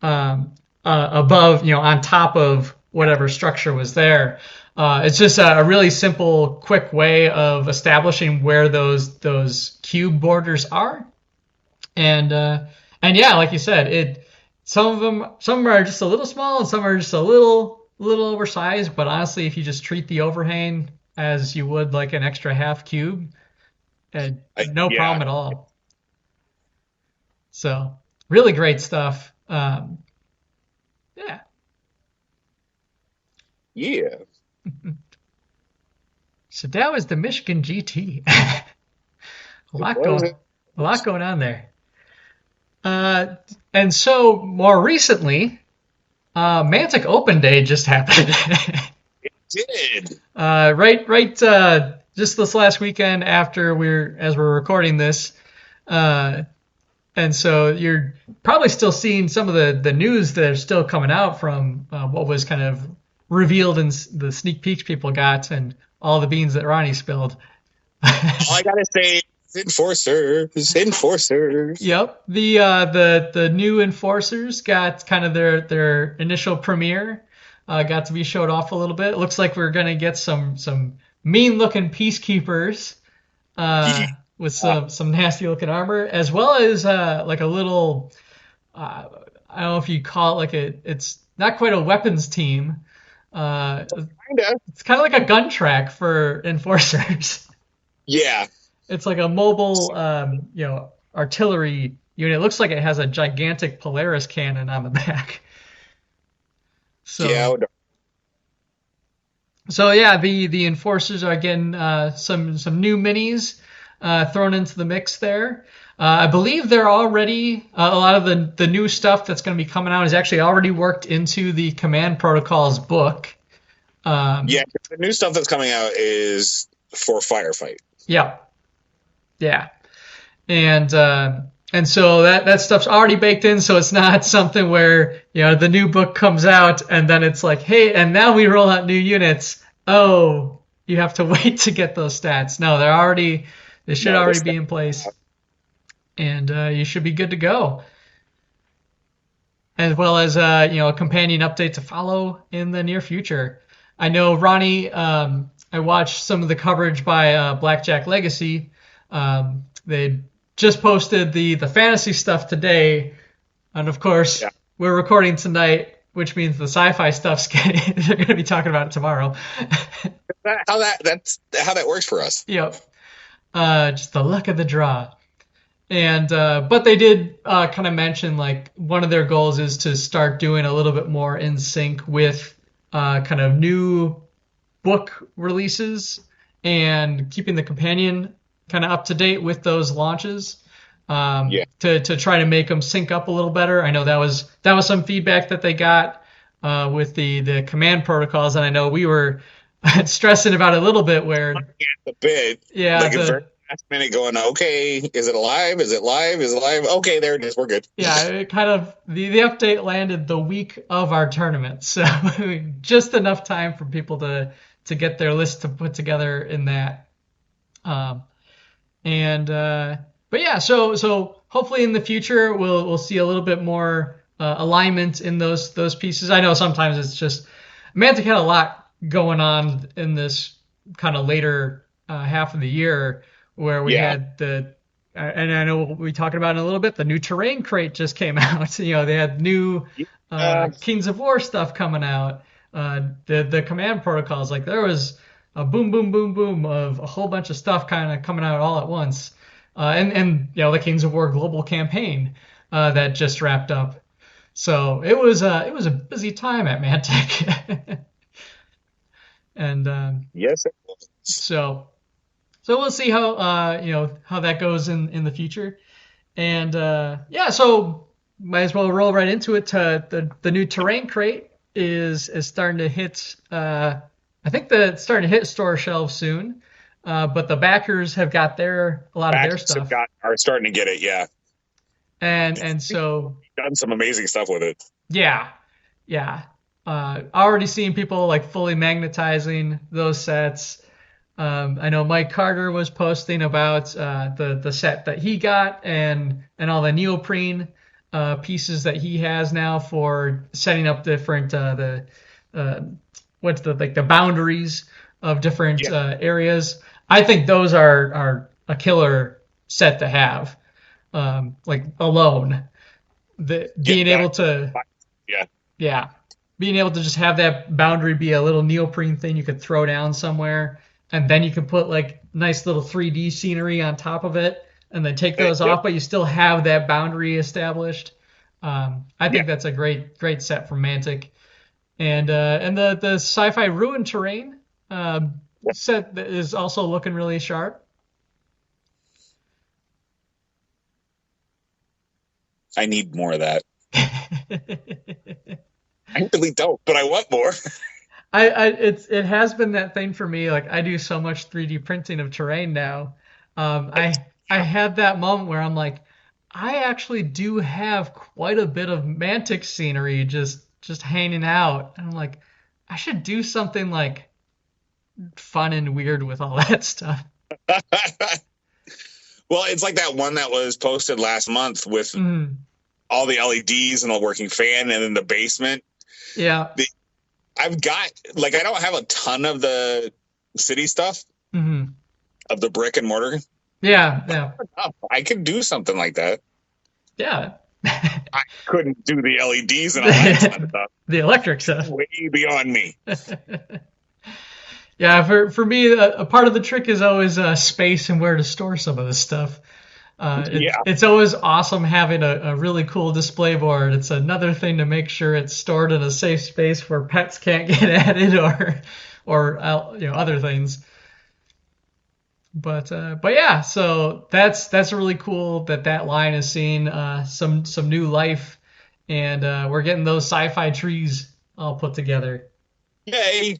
above, on top of whatever structure was there. It's just a really simple, quick way of establishing where those cube borders are. And yeah, like you said, some of them are just a little small and some are just a little oversized. But honestly, if you just treat the overhang as you would like an extra half cube, no problem at all. So really great stuff. Yeah. Yeah. So that was the Michigan GT. a lot going on there. And so more recently, Mantic Open Day just happened. It did. Right. Just this last weekend as we're recording this. And so you're probably still seeing some of the news that are still coming out from what was kind of revealed in the sneak peeks people got and all the beans that Ronnie spilled. All I gotta say, enforcers. Yep, the new enforcers got kind of their initial premiere. Got to be showed off a little bit. It looks like we're gonna get some mean looking peacekeepers. With some nasty looking armor, as well as like a little, I don't know if you call it it's not quite a weapons team. It's kind of like a gun track for enforcers. Yeah. It's like a mobile, artillery unit. It looks like it has a gigantic Polaris cannon on the back. So yeah. So yeah, the enforcers are getting some new minis thrown into the mix there. I believe they're already a lot of the new stuff that's going to be coming out is actually already worked into the command protocols book. Yeah, the new stuff that's coming out is for Firefight. Yeah. And so that stuff's already baked in, so it's not something where the new book comes out and then it's like, hey, and now we roll out new units. Oh, you have to wait to get those stats. No, they should already be in place, and you should be good to go. As well as a companion update to follow in the near future. I know Ronnie. I watched some of the coverage by BlackJackLegacy. They just posted the fantasy stuff today, and of course we're recording tonight, which means the sci-fi stuff's they're going to be talking about it tomorrow. That's how that works for us. Yep. Just the luck of the draw. And but they did kind of mention like one of their goals is to start doing a little bit more in sync with kind of new book releases and keeping the companion kind of up to date with those launches. To try to make them sync up a little better. I know that was some feedback that they got with the command protocols, and I know we were stressing about it a little bit where a bit. Yeah. Like the very last minute going, okay, is it alive? Is it live? Is it live? Okay, there it is. We're good. Yeah, it kind of the update landed the week of our tournament. So just enough time for people to get their list to put together in that. But yeah, so hopefully in the future we'll see a little bit more alignment in those pieces. I know sometimes it's just Mantic had a lot going on in this kind of later half of the year where we had and I know we'll be talking about in a little bit, the new terrain crate just came out. They had new Kings of War stuff coming out. The command protocols, like there was a boom, boom, boom, boom of a whole bunch of stuff kind of coming out all at once. And the Kings of War global campaign that just wrapped up. So it was a busy time at Mantic. And yes, it was. So we'll see how how that goes in the future. And so might as well roll right into it to the new terrain crate. is starting to hit. I think that it's starting to hit store shelves soon. But the backers have got a lot of their stuff. Are starting to get it, yeah. And so done some amazing stuff with it. Yeah. Already seeing people like fully magnetizing those sets. I know Mike Carter was posting about the set that he got and all the neoprene pieces that he has now for setting up different the boundaries of different areas. I think those are a killer set to have, like alone. Being able to just have that boundary be a little neoprene thing you could throw down somewhere, and then you can put like nice little 3D scenery on top of it, and then take those off, but you still have that boundary established. I think that's a great set from Mantic, and the Sci-Fi Ruin Terrain set is also looking really sharp. I need more of that. I really don't, but I want more. It has been that thing for me. Like I do so much 3D printing of terrain now. I had that moment where I'm like, I actually do have quite a bit of Mantic scenery just hanging out. And I'm like, I should do something like fun and weird with all that stuff. Well, it's like that one that was posted last month with all the LEDs and a working fan, and in the basement. Yeah. I've got, like, I don't have a ton of the city stuff, of the brick and mortar. Yeah. I could do something like that. Yeah. I couldn't do the LEDs and all that stuff. The electric stuff. Way beyond me. Yeah, for me, a part of the trick is always space and where to store some of this stuff. It's always awesome having a really cool display board. It's another thing to make sure it's stored in a safe space where pets can't get at it or other things. But yeah, so that's really cool that line is seeing some new life, and we're getting those sci-fi trees all put together. Yay!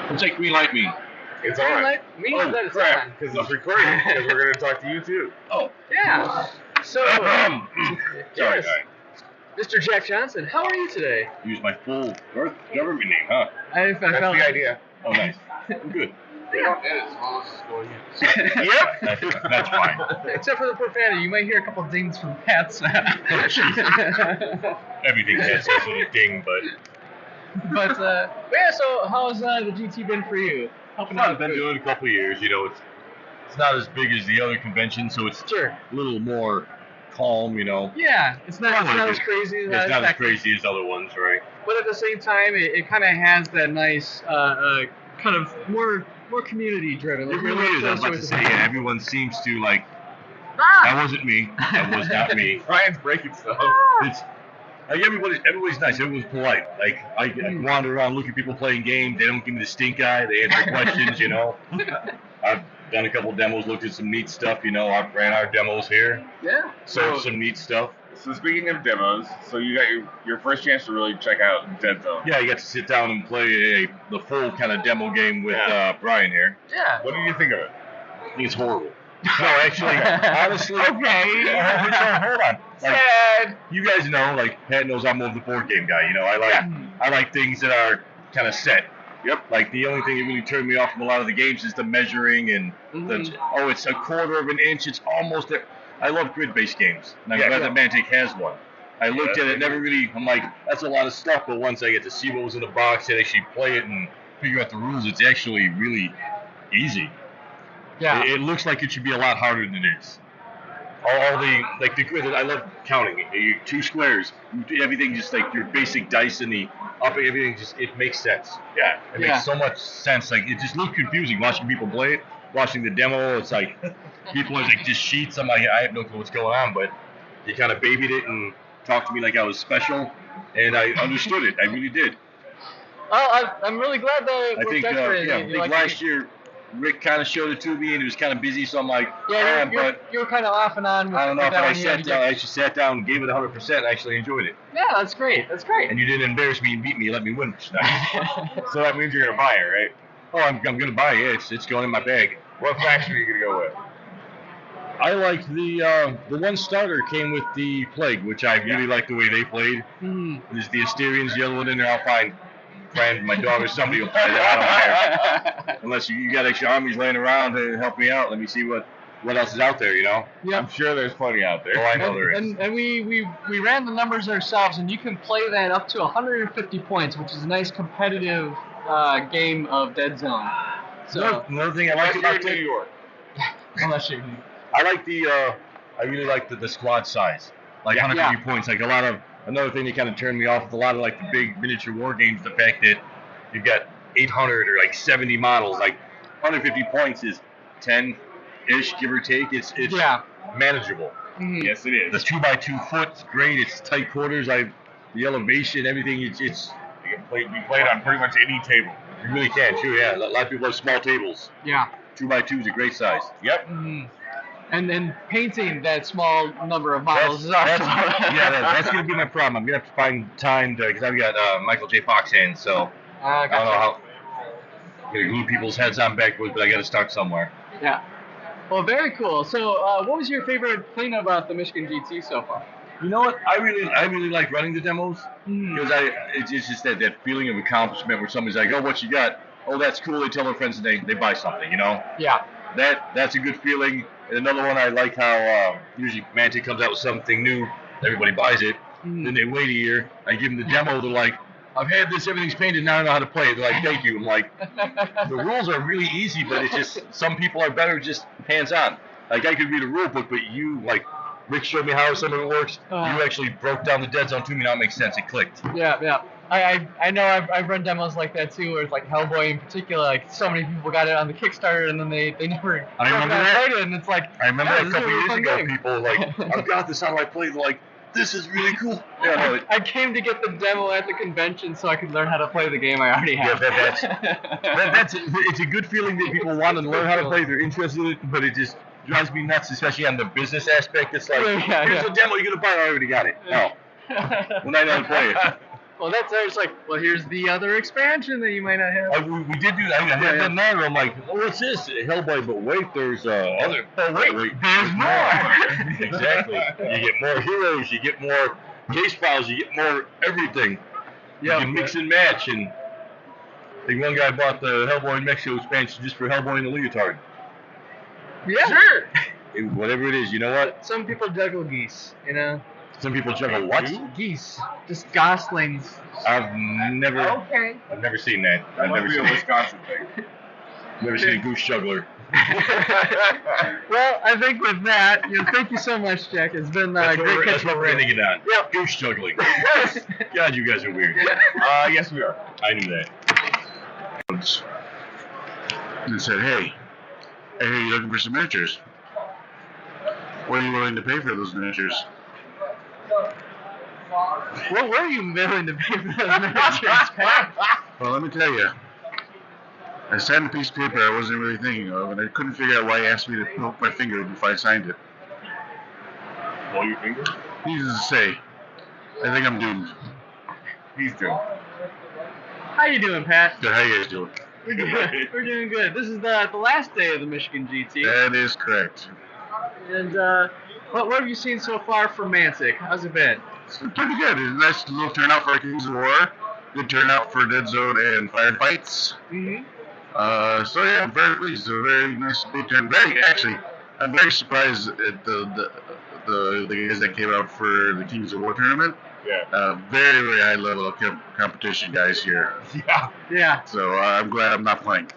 It's like green light me. It's all right. That it's Crap, on. because it's recording, because we're going to talk to you too. Oh. Yeah. So, Sorry, yes, Mr. Jack Johnson, how are you today? Use my full government name, huh? I That's felt the idea. Oh, nice. Good. We don't edit as well as it's going in. Yep. That's fine. Except for the profanity, you might hear a couple dings from Pat's. Everything has a little ding, but... But yeah, so how's the GT been for you? Helping out. I've been doing it a couple of years. You know, it's not as big as the other conventions, so it's Sure. a little more calm. You know. Yeah, it's not as crazy. It's not as crazy as other ones, right? But at the same time, it kind of has that nice, kind of more community driven. It really is. I was about to say, yeah, everyone seems to like. Ah! That wasn't me. That was not me. Ryan's breaking stuff. It's like everybody's nice. Everyone's polite. Like I wander around, look at people playing games. They don't give me the stink eye. They answer questions. You know. I've done a couple demos, looked at some neat stuff. You know, I've ran our demos here. Yeah. So some neat stuff. So speaking of demos, so you got your first chance to really check out Deadzone. Yeah, you got to sit down and play the full kind of demo game with Bryan here. Yeah. What did you think of it? I think it's horrible. No, actually, honestly. Okay. Hold on. Like, Sad. you guys know, like Pat knows, I'm more of the board game guy. You know, I like things that are kind of set. Yep. Like the only thing that really turned me off from a lot of the games is the measuring and it's a quarter of an inch. It's almost. I love grid-based games, and I'm glad that Mantic has one. I looked at it, never really. I'm like, that's a lot of stuff, but once I get to see what was in the box and actually play it and figure out the rules, it's actually really easy. Yeah. It looks like it should be a lot harder than it is. All the grid, I love counting. You 2 squares, everything just like your basic dice and the up, everything just, it makes sense. Yeah, it makes so much sense. Like, it just looks confusing watching people play it, watching the demo. It's like people are like just sheets. I'm like, I have no clue what's going on, but you kind of babied it and talked to me like I was special, and I understood it. I really did. Well, I'm really glad that I think, last year Rick kind of showed it to me, and he was kind of busy, so I'm like, you were kind of off and on. I don't know if I actually sat down and gave it 100%. I actually enjoyed it. Yeah, that's great. That's great. And you didn't embarrass me and beat me. You let me win tonight. So that means you're gonna buy it, right? Oh, I'm gonna buy it. It's going in my bag. What faction are you gonna go with? I like the one starter came with the Plague, which I really like the way they played. There's the Asterians, the other one in there. I'll find friend, my dog, or somebody will play that. I don't care. Unless you got extra armies laying around to help me out. Let me see what else is out there, you know? Yeah. I'm sure there's plenty out there. Oh, I know there is. And we ran the numbers ourselves, and you can play that up to 150 points, which is a nice competitive game of Deadzone. So another thing I like about New York. Unless you're I really like the squad size. Like 150 points. Like another thing that kind of turned me off with a lot of like the big miniature war games, the fact that you've got 800 or like 70 models. Like 150 points is 10-ish, give or take. It's manageable. Mm-hmm. Yes, it is. The 2x2 foot's great. It's tight quarters. The elevation, everything. It's you can play on pretty much any table. You really can, too. Yeah, a lot of people have small tables. Yeah. 2x2 is a great size. Yep. Mm-hmm. And then painting that small number of models is awesome. That's going to be my problem. I'm going to have to find time because I've got Michael J. Fox hands, so I don't know how. I'm going to glue people's heads on backwards, but I got to start somewhere. Yeah. Well, very cool. So, what was your favorite thing about the Michigan GT so far? You know what? I really like running the demos because it's just that feeling of accomplishment where somebody's like, oh, what you got? Oh, that's cool. They tell their friends and they buy something, you know? Yeah. That's a good feeling. And another one, I like how usually Mantic comes out with something new, everybody buys it, then they wait a year, I give them the demo, they're like, I've had this, everything's painted, now I know how to play it. They're like, thank you. I'm like, the rules are really easy, but it's just, some people are better just hands-on. Like, I could read a rule book, but you, like, Rick showed me how some of it works. You actually broke down the Deadzone to me, now it makes sense, it clicked. Yeah. I know I've run demos like that too, where it's like Hellboy in particular, like so many people got it on the Kickstarter and then they never played it, and it's like I remember a couple years ago, people like, I've got this, how do I play? They're like, this is really cool. Yeah, I came to get the demo at the convention so I could learn how to play the game I already have. Yeah, it's a good feeling that people want to learn how to play, they're interested in it, but it just drives me nuts, especially on the business aspect. It's like, here's a demo you're going to buy, I already got it. No. When I know how to play it. Well, it's like, well, here's the other expansion that you might not have. We did do that. I had done that. I'm like, oh, what's this? Hellboy, but wait, there's other. Oh, wait, there's more. Exactly. You get more heroes, you get more case files, you get more everything. You can mix and match. And I think one guy bought the Hellboy in Mexico expansion just for Hellboy and the leotard. Yeah. Sure. Whatever it is, you know what? Some people juggle geese, you know? Some people juggle what? Geese. Just goslings. I've never seen that. I've never seen a Wisconsin thing. Never seen a goose juggler. Well, I think with that, thank you so much, Jack. It's been great catching up. That's what we're ending it on. Yep. Goose juggling. God, you guys are weird. Yes, we are. I knew that. And said, hey, you're looking for some miniatures? What are you willing to pay for those miniatures? What were you willing to pay for those miniatures, Pat? Well, let me tell you. I signed a piece of paper I wasn't really thinking of, and I couldn't figure out why he asked me to poke my finger before I signed it. Blow your finger? Needless to say, I think I'm doomed. He's doomed. How you doing, Pat? Good. How you guys doing? We're good. We're doing good. This is the last day of the Michigan GT. That is correct. And what have you seen so far from Mantic? How's it been? It's been pretty good. It's a nice little turnout for Kings of War. Good turnout for Deadzone and Firefights. Mm-hmm. So yeah, I'm very pleased. A very nice big turn. I'm very surprised at the guys that came out for the Kings of War tournament. Yeah. Very, very high level of competition guys here. Yeah. So I'm glad I'm not playing.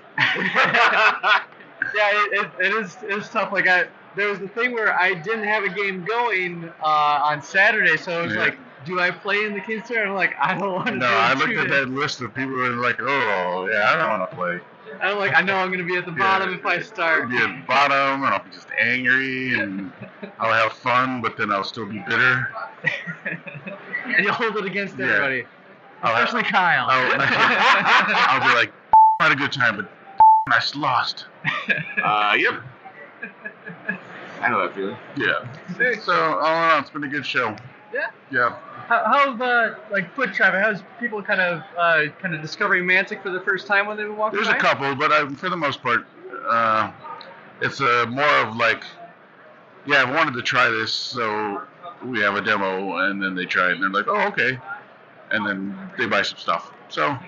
Yeah, it is tough. Like there was the thing where I didn't have a game going on Saturday, so it was like, do I play in the Kings tournament? I'm like, I don't want to. No, I looked at that list of people and like, oh yeah, I don't want to play. I'm like, I know I'm going to be at the bottom if I start. I'll be at the bottom, and I'll be just angry, and I'll have fun, but then I'll still be bitter. And you'll hold it against everybody. I'll Especially Kyle. I'll be like, I had a good time, but I lost. Yep. I know that feeling. Yeah. So, all in all, it's been a good show. Yeah. Yeah. How's like foot traffic? How's people kind of discovering Mantic for the first time when they were walking There's by? a couple, but for the most part, it's more of like, I wanted to try this, so we have a demo, and then they try it, and they're like, oh, okay, and then they buy some stuff. So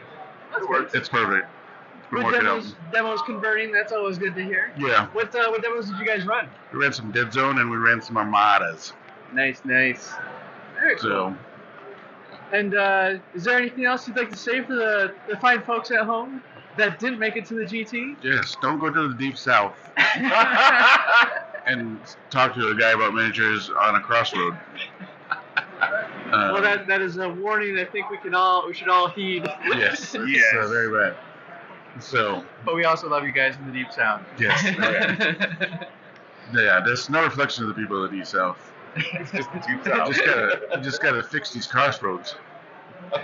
it's perfect. Good demos converting. That's always good to hear. Yeah. What demos did you guys run? We ran some Deadzone, and we ran some Armadas. Nice. Very cool. So. And is there anything else you'd like to say for the fine folks at home that didn't make it to the GT? Yes, don't go to the deep south and talk to a guy about miniatures on a crossroad. Well, that is a warning I think we should all heed. Yes, very bad. So, but we also love you guys in the deep south. Yes. Yeah, there's no reflection of the people of the deep south. It's just the deep south. You just gotta fix these crossroads. All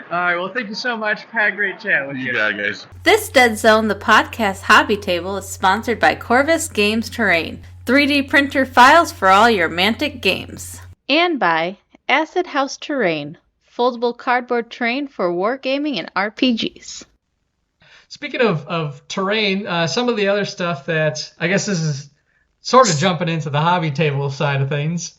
right, well, thank you so much. Had a great chat with you. You got it, guys. This Deadzone, the podcast hobby table, is sponsored by Corvus Games Terrain, 3D printer files for all your Mantic games. And by Acid House Terrain, foldable cardboard terrain for wargaming and RPGs. Speaking of terrain, some of the other stuff that, I guess this is sort of jumping into the hobby table side of things.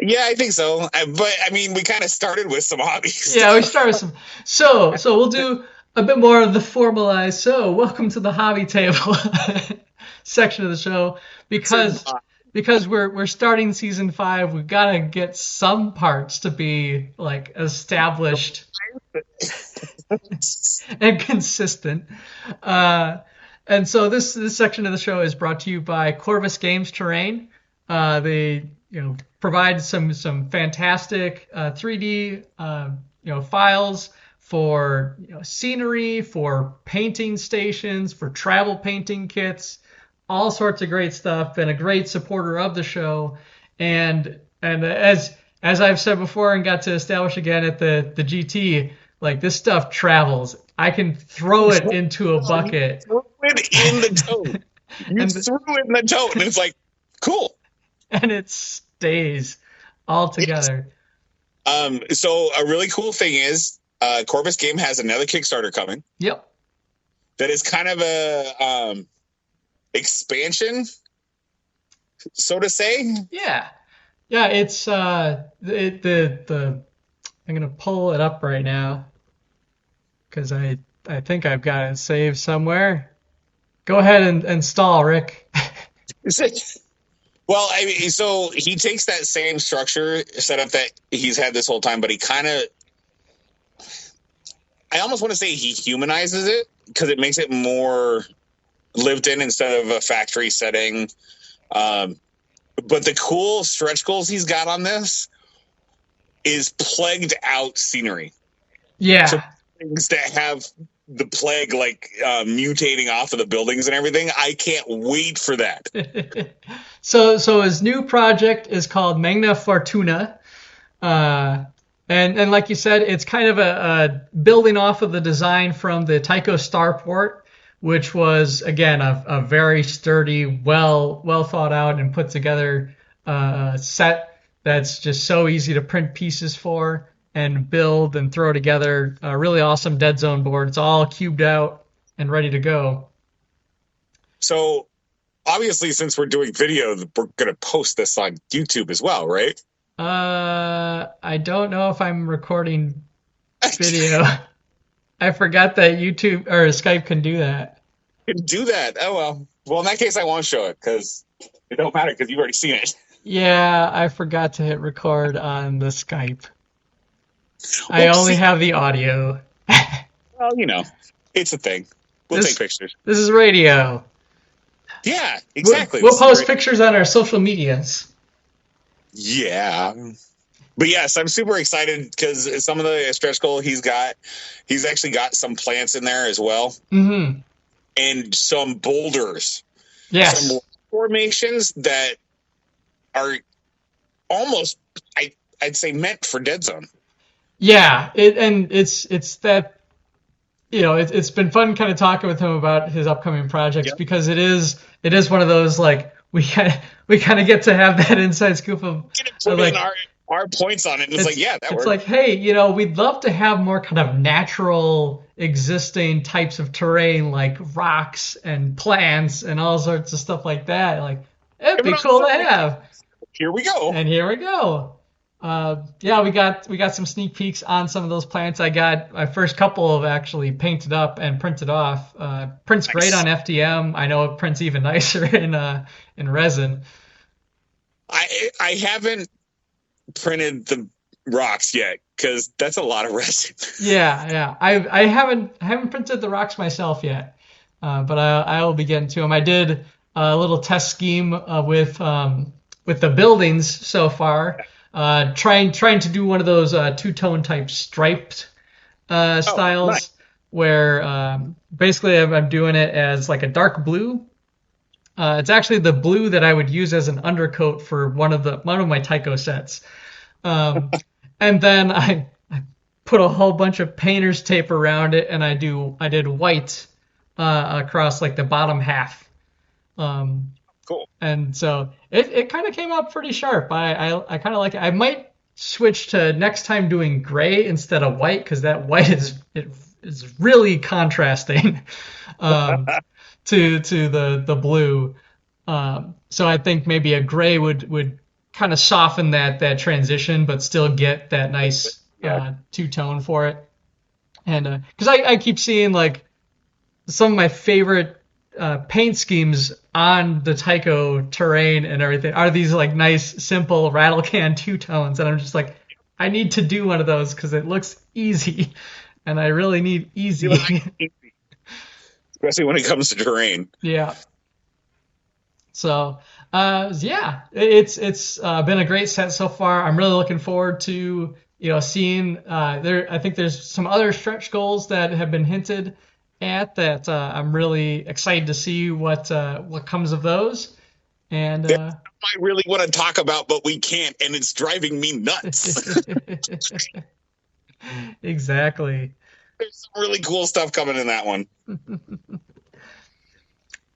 Yeah, I think so. But, I mean, we kind of started with some hobbies. Yeah, we started with some. So we'll do a bit more of the formalized. So welcome to the hobby table section of the show. Because we're starting season 5, we've got to get some parts to be, like, established and consistent. And so this section of the show is brought to you by Corvus Games Terrain. They provide some fantastic 3D files for scenery, for painting stations, for travel painting kits, all sorts of great stuff. Been a great supporter of the show, and as I've said before and got to establish again at the GT, like, this stuff travels. I can throw it into a bucket. Throw it in the tote. You threw it in the tote, and it's like, cool. And it stays all together. Yes. So a really cool thing is Corvus Game has another Kickstarter coming. Yep. That is kind of a expansion, so to say. Yeah. It's I'm gonna pull it up right now because I think I've got it saved somewhere. Go ahead and install, Rick. Well, I mean, so he takes that same structure setup that he's had this whole time, but he kind of, I almost want to say he humanizes it because it makes it more lived in instead of a factory setting. But the cool stretch goals he's got on this is plagued out scenery. Yeah. So things that have the plague mutating off of the buildings and everything. I can't wait for that. So his new project is called Magna Fortuna. And like you said, it's kind of a building off of the design from the Tycho Starport, which was, again, a very sturdy, well thought out and put together set that's just so easy to print pieces for and build and throw together. A really awesome Deadzone board. It's all cubed out and ready to go. So obviously, since we're doing video, we're going to post this on YouTube as well, right? I don't know if I'm recording video. I forgot that YouTube or Skype can do that. Can do that? Oh, well. Well, in that case, I won't show it because it don't matter because you've already seen it. Yeah, I forgot to hit record on the Skype. I only have the audio. Well, it's a thing. We'll take pictures. This is radio. Yeah, exactly. We'll post pictures on our social medias. Yeah. But yes, I'm super excited because some of the stretch goal he's actually got some plants in there as well. Mm-hmm. And some boulders. Yes. Some formations that are almost, I'd say, meant for Deadzone. Yeah, it's that, it's been fun kind of talking with him about his upcoming projects because it is one of those, like, we kind of get to have that inside scoop of like our points on it, and it's like, yeah, that works. It's like, hey, we'd love to have more kind of natural existing types of terrain, like rocks and plants and all sorts of stuff like that. Like, it'd be cool to have. Here we go. And here we go. We got some sneak peeks on some of those plants. I got my first couple of actually painted up and printed off. Prints great on FDM. I know it prints even nicer in resin. I haven't printed the rocks yet because that's a lot of resin. Yeah. I haven't printed the rocks myself yet, but I will be getting to them. I did a little test scheme with the buildings so far. Trying to do one of those two-tone type striped styles, nice. Where basically I'm doing it as like a dark blue. It's actually the blue that I would use as an undercoat for one of my Tycho sets. And then I put a whole bunch of painter's tape around it, and I did white across like the bottom half. Cool. And so it kind of came out pretty sharp. I kind of like it. I might switch to next time doing gray instead of white, because that white is really contrasting to the blue. So I think maybe a gray would kind of soften that transition, but still get that nice two-tone for it. And because I keep seeing like some of my favorite paint schemes on the Tycho terrain and everything are these like nice, simple rattle can two-tones, and I'm just like, I need to do one of those because it looks easy, and I really need easy. Especially when it comes to terrain. Yeah. So, it's been a great set so far. I'm really looking forward to seeing there. I think there's some other stretch goals that have been hinted at that I'm really excited to see what comes of those. And I really want to talk about, but we can't, and it's driving me nuts. Exactly. There's some really cool stuff coming in that one.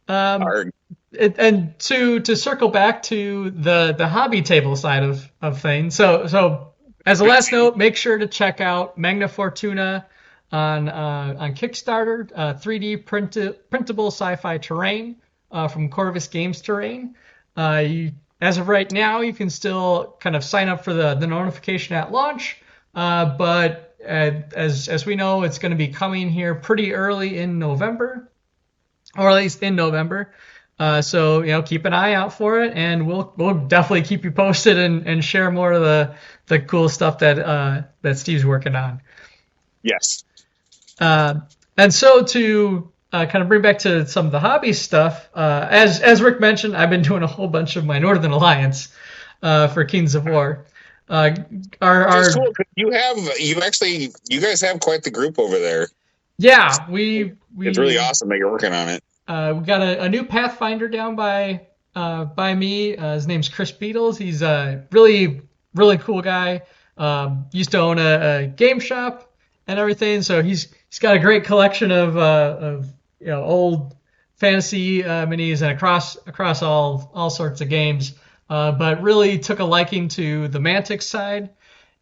And to circle back to the hobby table side of things. So as a last note, make sure to check out Magna Fortuna on Kickstarter, 3D printable sci-fi terrain from Corvus Games Terrain. As of right now, you can still kind of sign up for the notification at launch, but as we know, it's going to be coming here pretty early in November, or at least in November. So keep an eye out for it, and we'll definitely keep you posted and share more of the cool stuff that Steve's working on. Yes. And so to kind of bring back to some of the hobby stuff, as Rick mentioned, I've been doing a whole bunch of my Northern Alliance for Kings of War. It's cool. You guys have quite the group over there. Yeah, it's really awesome that you're working on it. We got a new Pathfinder down by me. His name's Chris Beatles. He's a really, really cool guy. Used to own a game shop and everything, so he's got a great collection of old fantasy minis and across all sorts of games. But really took a liking to the Mantic side,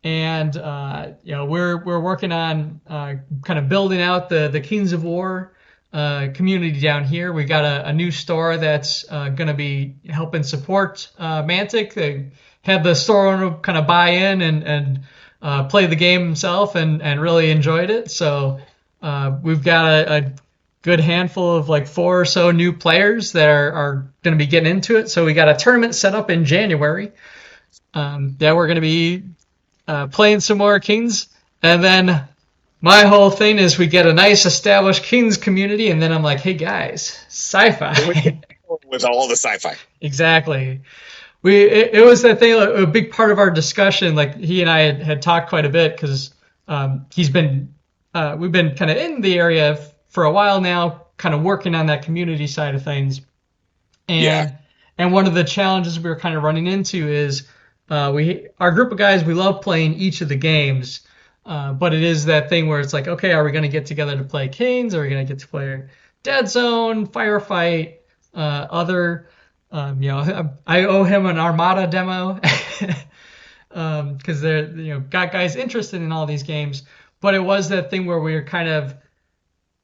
and we're working on kind of building out the Kings of War community down here. We got a new store that's going to be helping support Mantic. They had the store owner kind of buy in and play the game himself and really enjoyed it. So we've got a good handful of like 4 or so new players that are going to be getting into it. So we got a tournament set up in January. We're going to be playing some more Kings, and then my whole thing is we get a nice established Kings community, and then I'm like, hey guys, sci-fi. With all the sci-fi. Exactly. it was that thing, a big part of our discussion. Like he and I had talked quite a bit because we've been kind of in the area for a while now, kind of working on that community side of things. And one of the challenges we were kind of running into is our group of guys, we love playing each of the games, but it is that thing where it's like, okay, are we going to get together to play Canes? Are we going to get to play Deadzone, Firefight, other? I owe him an Armada demo because they're got guys interested in all these games. But it was that thing where we were kind of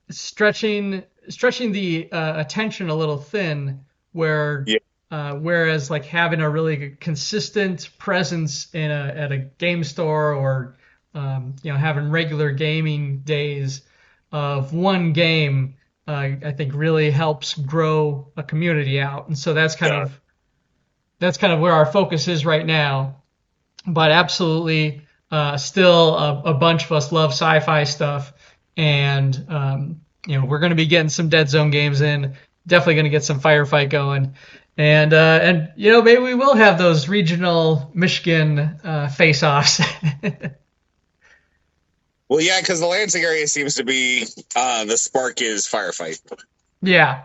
stretching the attention a little thin, where whereas like having a really consistent presence at a game store or having regular gaming days of one game, I think really helps grow a community out. And so that's kind of where our focus is right now. But absolutely, still a bunch of us love sci-fi stuff, and we're going to be getting some Deadzone games in. Definitely going to get some Firefight going, and maybe we will have those regional Michigan face-offs. Well, yeah, because the Lansing area seems to be the spark is Firefight. Yeah,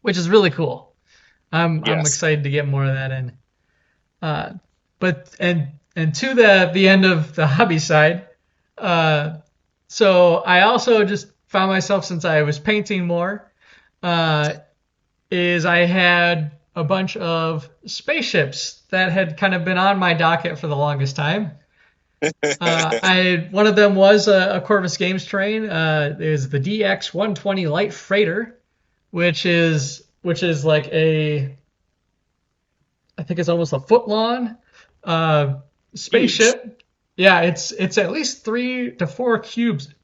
which is really cool. I'm excited to get more of that in. But to the end of the hobby side, so I also just found myself, since I was painting more, is I had a bunch of spaceships that had kind of been on my docket for the longest time. One of them was a Corvus Games terrain. It was the DX-120 Light Freighter, which is like I think it's almost a foot long spaceship. Yeah, it's at least 3 to 4 cubes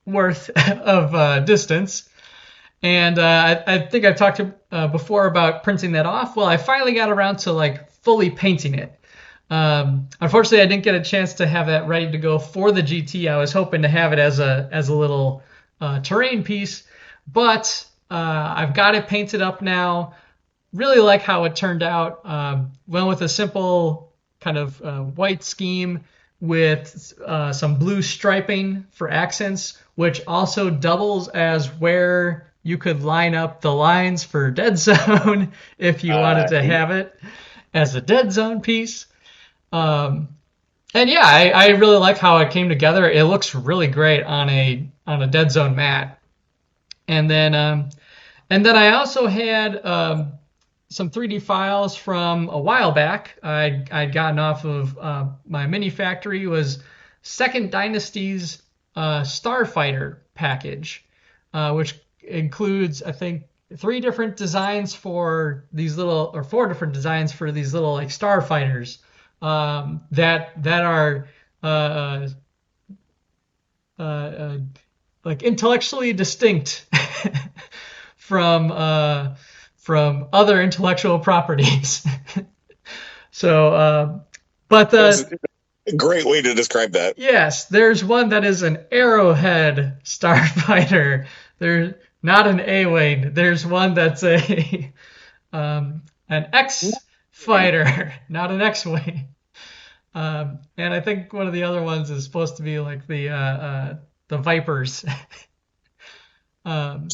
worth of distance. And I think I've talked before about printing that off. Well, I finally got around to like fully painting it. Unfortunately, I didn't get a chance to have that ready to go for the GT. I was hoping to have it as a little terrain piece, but I've got it painted up now. Really like how it turned out. Went with a simple kind of white scheme with some blue striping for accents, which also doubles as where you could line up the lines for Deadzone if you wanted to have it as a Deadzone piece. And yeah, I really like how it came together. It looks really great on a Deadzone mat. And then I also had some 3D files from a while back. I'd gotten off of my mini factory. Was Second Dynasty's Starfighter package, which includes, I think, 4 different designs for these little like starfighters that are like intellectually distinct from other intellectual properties. So, but That's a great way to describe that. Yes, there's one that is an Arrowhead starfighter. There's not an A-wing. There's one that's an X fighter, not an X-wing. And I think one of the other ones is supposed to be like the Vipers from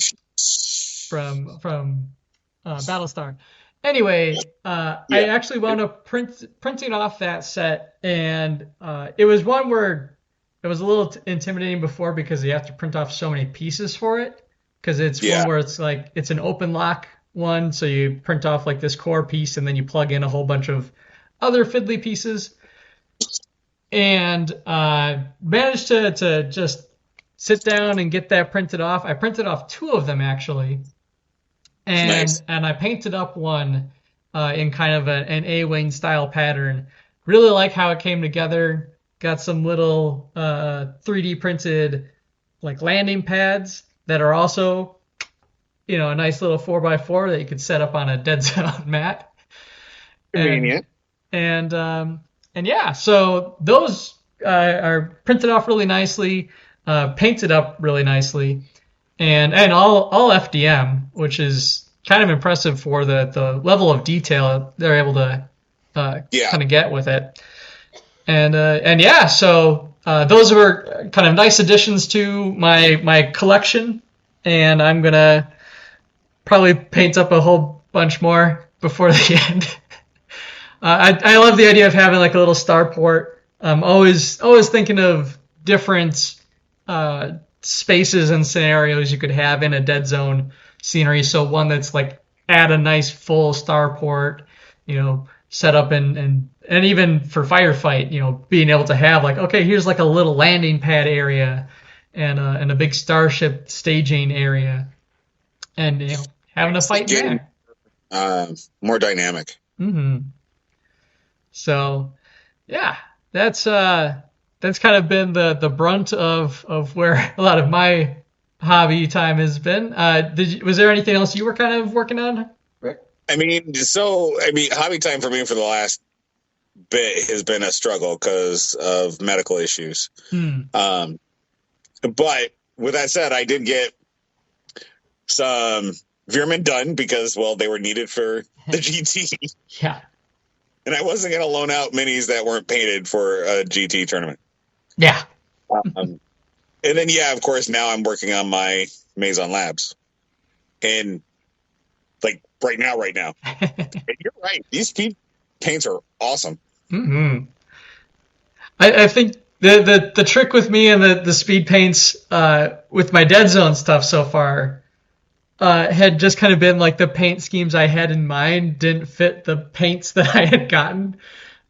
Battlestar. Anyway, I actually wound up printing off that set, and it was one where it was a little intimidating before because you have to print off so many pieces for it, because it's one where it's like it's an open lock one, so you print off like this core piece and then you plug in a whole bunch of other fiddly pieces, and managed to just sit down and get that printed off. I printed off 2 of them actually. And I painted up one in kind of an A-wing style pattern. Really like how it came together. Got some little 3D printed like landing pads that are also, a nice little 4x4 that you could set up on a Deadzone mat. Convenient. And yeah, so those are printed off really nicely, painted up really nicely. And all FDM, which is kind of impressive for the level of detail they're able to kind of get with it. And yeah, so those were kind of nice additions to my collection, and I'm gonna probably paint up a whole bunch more before the end. I love the idea of having like a little starport. I'm always thinking of different spaces and scenarios you could have in a Deadzone scenery. So one that's like at a nice full starport, set up and even for Firefight, being able to have like, okay, here's like a little landing pad area and a big starship staging area, and having a fight there. More dynamic. Mm-hmm. So, yeah, that's kind of been the brunt of where a lot of my hobby time has been. Was there anything else you were kind of working on, Rick? Hobby time for me for the last bit has been a struggle because of medical issues. But with that said, I did get some Veerman done because, well, they were needed for the GT. Yeah. And I wasn't going to loan out minis that weren't painted for a GT tournament. Yeah. And then, yeah, of course, now I'm working on my Maison Labs. And, like, right now. And you're right. These speed paints are awesome. Mm-hmm. I think the trick with me and the speed paints with my Deadzone stuff so far had just kind of been like the paint schemes I had in mind didn't fit the paints that I had gotten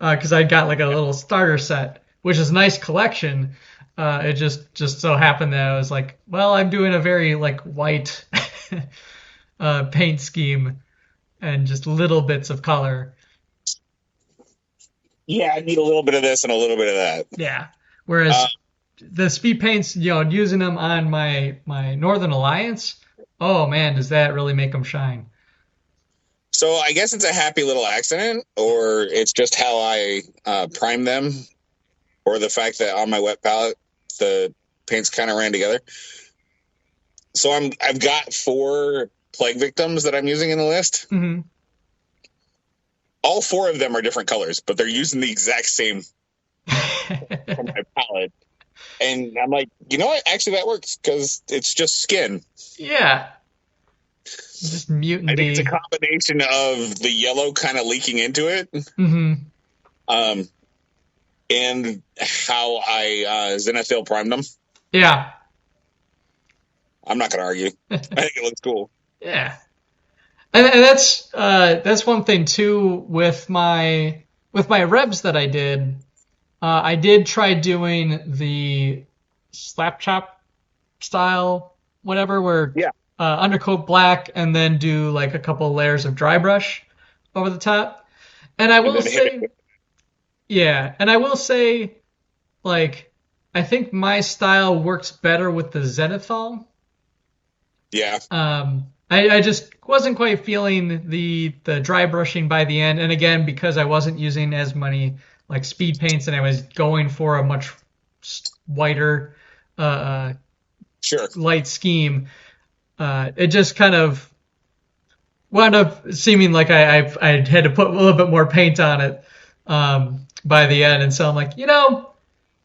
because I got like a little starter set, which is a nice collection. It just so happened that I was like, well, I'm doing a very like white paint scheme and just little bits of color. Yeah, I need a little bit of this and a little bit of that. Yeah. Whereas the speed paints, using them on my Northern Alliance, oh man, does that really make them shine? So I guess it's a happy little accident, or it's just how I prime them, or the fact that on my wet palette the paints kind of ran together. So I've got 4 plague victims that I'm using in the list. Mm-hmm. All 4 of them are different colors, but they're using the exact same from my palette. And I'm like, you know what? Actually, that works because it's just skin. Yeah. Just mutant. I think it's a combination of the yellow kind of leaking into it. Mm-hmm. And how I Zenithil primed them. Yeah. I'm not going to argue. I think it looks cool. Yeah. And that's one thing too with my revs that I did. I did try doing the slap chop style, whatever, where undercoat black and then do like a couple layers of dry brush over the top. And I will say, like, I think my style works better with the Zenithal. Yeah. I just wasn't quite feeling the dry brushing by the end, and again because I wasn't using as many like speed paints and I was going for a much whiter light scheme, it just kind of wound up seeming like I had to put a little bit more paint on it by the end, and so I'm like, it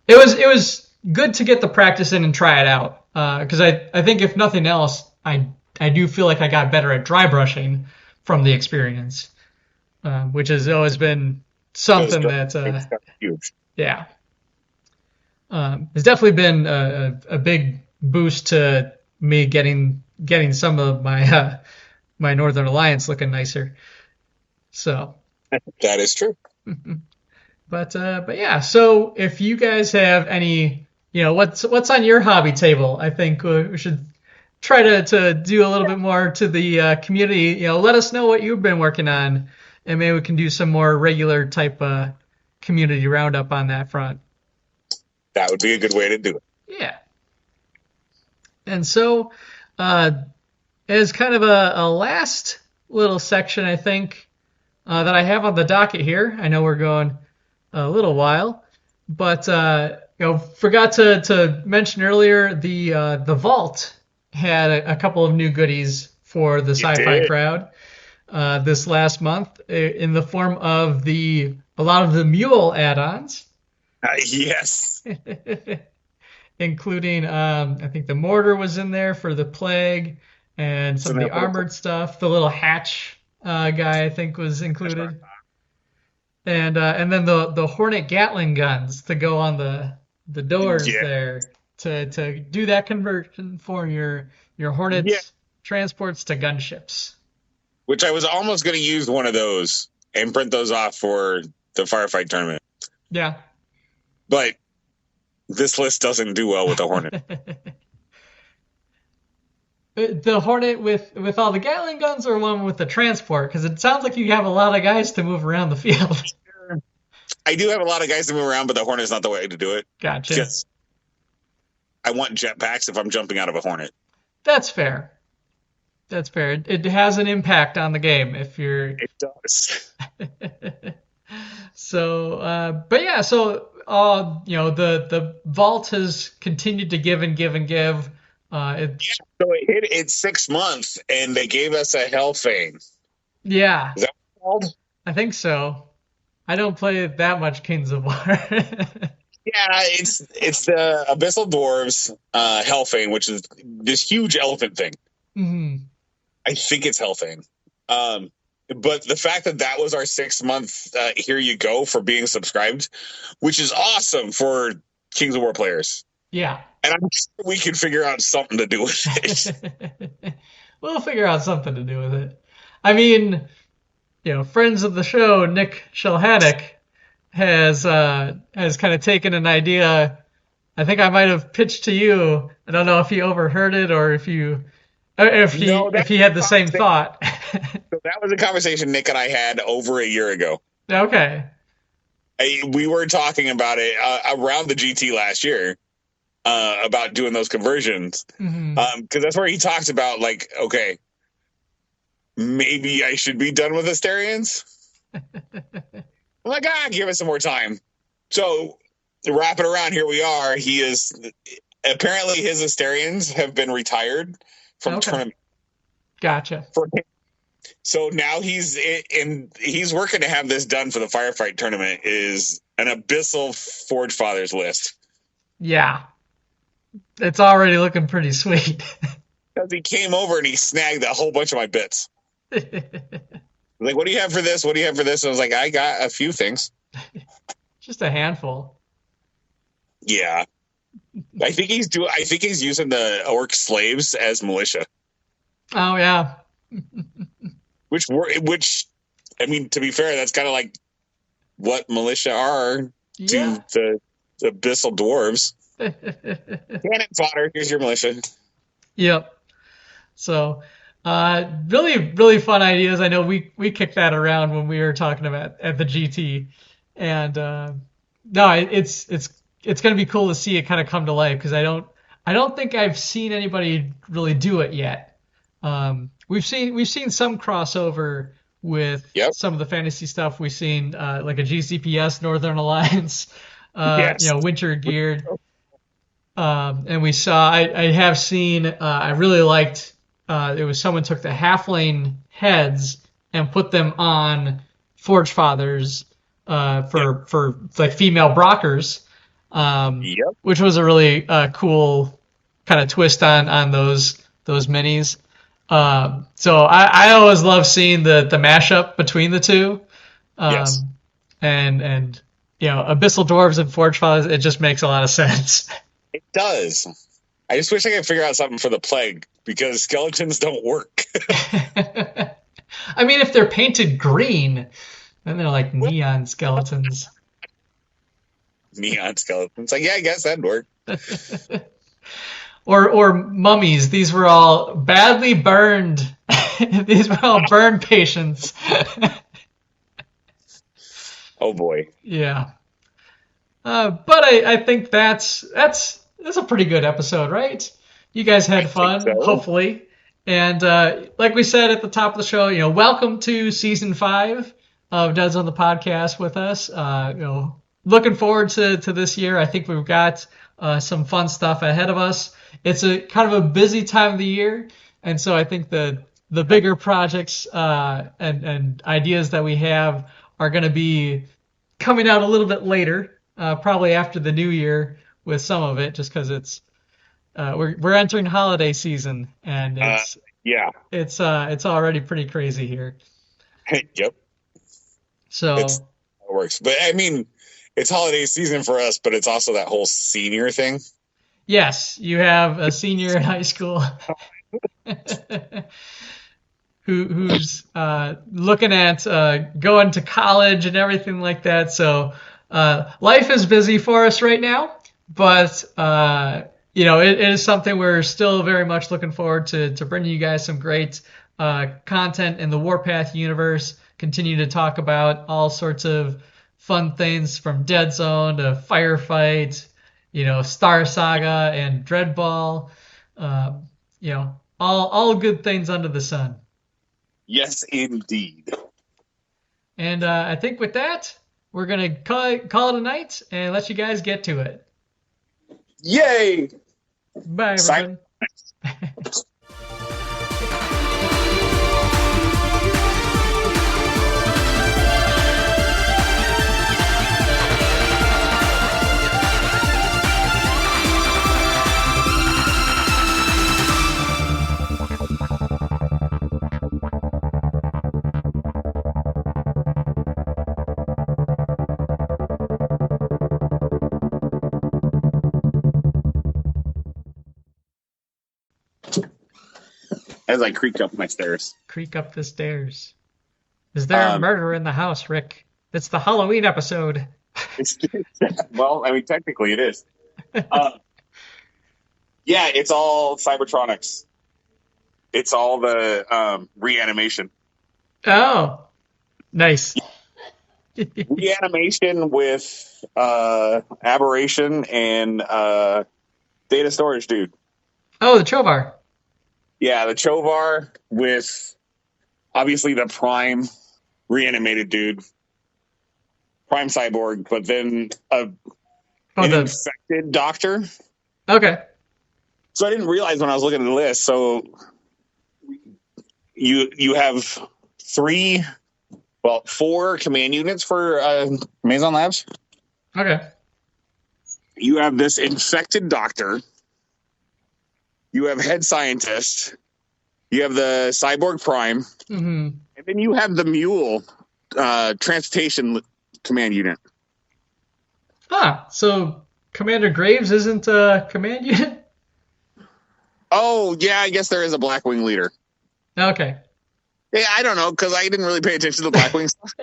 was good to get the practice in and try it out because I think if nothing else I do feel like I got better at dry brushing from the experience, which has always been something that's huge. Yeah. It's definitely been a big boost to me getting some of my my Northern Alliance looking nicer. So that is true. But yeah, so if you guys have any, what's on your hobby table, I think we should try to do a little bit more to the community. Let us know what you've been working on, and maybe we can do some more regular type community roundup on that front. That would be a good way to do it. Yeah. And so, as kind of a last little section, I think that I have on the docket here. I know we're going a little while, but forgot to mention earlier the vault had a couple of new goodies for the sci-fi did. crowd this last month in the form of a lot of the Mule add-ons. Yes. Including, I think the mortar was in there for the plague, and some of the armored stuff. The little hatch guy, I think, was included. And then the Hornet Gatling guns to go on the doors there to do that conversion for your Hornets transports to gunships. Which I was almost going to use one of those and print those off for the Firefight tournament. Yeah. But this list doesn't do well with the Hornet. The Hornet with all the Gatling guns, or one with the transport? Because it sounds like you have a lot of guys to move around the field. I do have a lot of guys to move around, but the Hornet's not the way to do it. Gotcha. Just, I want jetpacks if I'm jumping out of a Hornet. That's fair. That's fair. It has an impact on the game if you're. It does. So, but yeah, so the vault has continued to give and give and give. So it hit its 6 months, and they gave us a Hellfane. Yeah. Is that what it's called? I think so. I don't play that much Kings of War. Yeah, it's the Abyssal Dwarves Hellfane, which is this huge elephant thing. Mm-hmm. I think it's Hellfane. But the fact that was our 6 month here you go for being subscribed, which is awesome for Kings of War players. Yeah. And I'm sure we can figure out something to do with it. We'll figure out something to do with it. I mean, friends of the show, Nick Shelhanick, has kind of taken an idea. I think I might have pitched to you. I don't know if he overheard it or if he had the same thought. So that was a conversation Nick and I had over a year ago. Okay. We were talking about it around the GT last year. About doing those conversions, because that's where he talks about, like, okay, maybe I should be done with Asterians. I'm like, give us some more time. So to wrap it around, here we are. He is apparently his Asterians have been retired from tournament. Gotcha. So now he's working to have this done for the Firefight tournament. Is an Abyssal Forge Fathers list. Yeah. It's already looking pretty sweet. Because he came over and he snagged a whole bunch of my bits. Like, what do you have for this? What do you have for this? And I was like, I got a few things. Just a handful. Yeah. I think he's using the orc slaves as militia. Oh yeah. Which I mean, to be fair, that's kind of like what militia are to the Abyssal Dwarves. Cannon fodder. Here's your militia. Yep. So, really, really fun ideas. I know we kicked that around when we were talking about at the GT, and no, it's going to be cool to see it kind of come to life, because I don't think I've seen anybody really do it yet. We've seen some crossover with some of the fantasy stuff. We've seen like a GCPS Northern Alliance, winter geared. And we saw, I have seen, I really liked, it was someone took the halfling heads and put them on Forge Fathers, for like female Brockers, which was a really, cool kind of twist on those minis. So I always love seeing the mashup between the two. And Abyssal Dwarves and Forge Fathers, it just makes a lot of sense. It does. I just wish I could figure out something for the plague, because skeletons don't work. I mean, if they're painted green, then they're like neon skeletons. Neon skeletons. Like, yeah, I guess that'd work. Or mummies. These were all badly burned. These were all burn patients. Oh boy. Yeah. But I think that's a pretty good episode, right? You guys had fun, hopefully. And like we said at the top of the show, welcome to season 5 of Deadzone the podcast with us. Looking forward to this year. I think we've got some fun stuff ahead of us. It's a kind of a busy time of the year, and so I think the the bigger projects and ideas that we have are going to be coming out a little bit later, probably after the new year with some of it, just because it's we're entering holiday season and it's already pretty crazy here. Yep. So it works, but I mean, it's holiday season for us, but it's also that whole senior thing. Yes, you have a senior in high school who's looking at going to college and everything like that. So life is busy for us right now, but it is something we're still very much looking forward to bringing you guys some great content in the Warpath universe. Continue to talk about all sorts of fun things from Deadzone to Firefight, Star Saga and Dreadball, all good things under the sun. Yes, indeed. And I think with that, we're going to call it a night and let you guys get to it. Yay! Bye, everyone. As I creak up my stairs. Creak up the stairs. Is there a murder in the house, Rick? It's the Halloween episode. Well, I mean, technically it is. Yeah, it's all Cybertronics. It's all the reanimation. Oh, nice. Reanimation with Aberration and Data Storage Dude. Oh, the Chovar. Yeah, the Chovar with obviously the Prime reanimated dude, Prime Cyborg, but then an infected doctor. Okay. So I didn't realize when I was looking at the list. So you have 4 command units for Maison Labs. Okay. You have this infected doctor. You have head scientist. You have the Cyborg Prime. Mm-hmm. And then you have the Mule transportation command unit. So Commander Graves isn't a command unit? Oh, yeah, I guess there is a Blackwing leader. Okay. Yeah, I don't know, because I didn't really pay attention to the Blackwing stuff.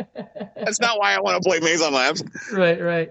That's not why I want to play Maison Labs. Right.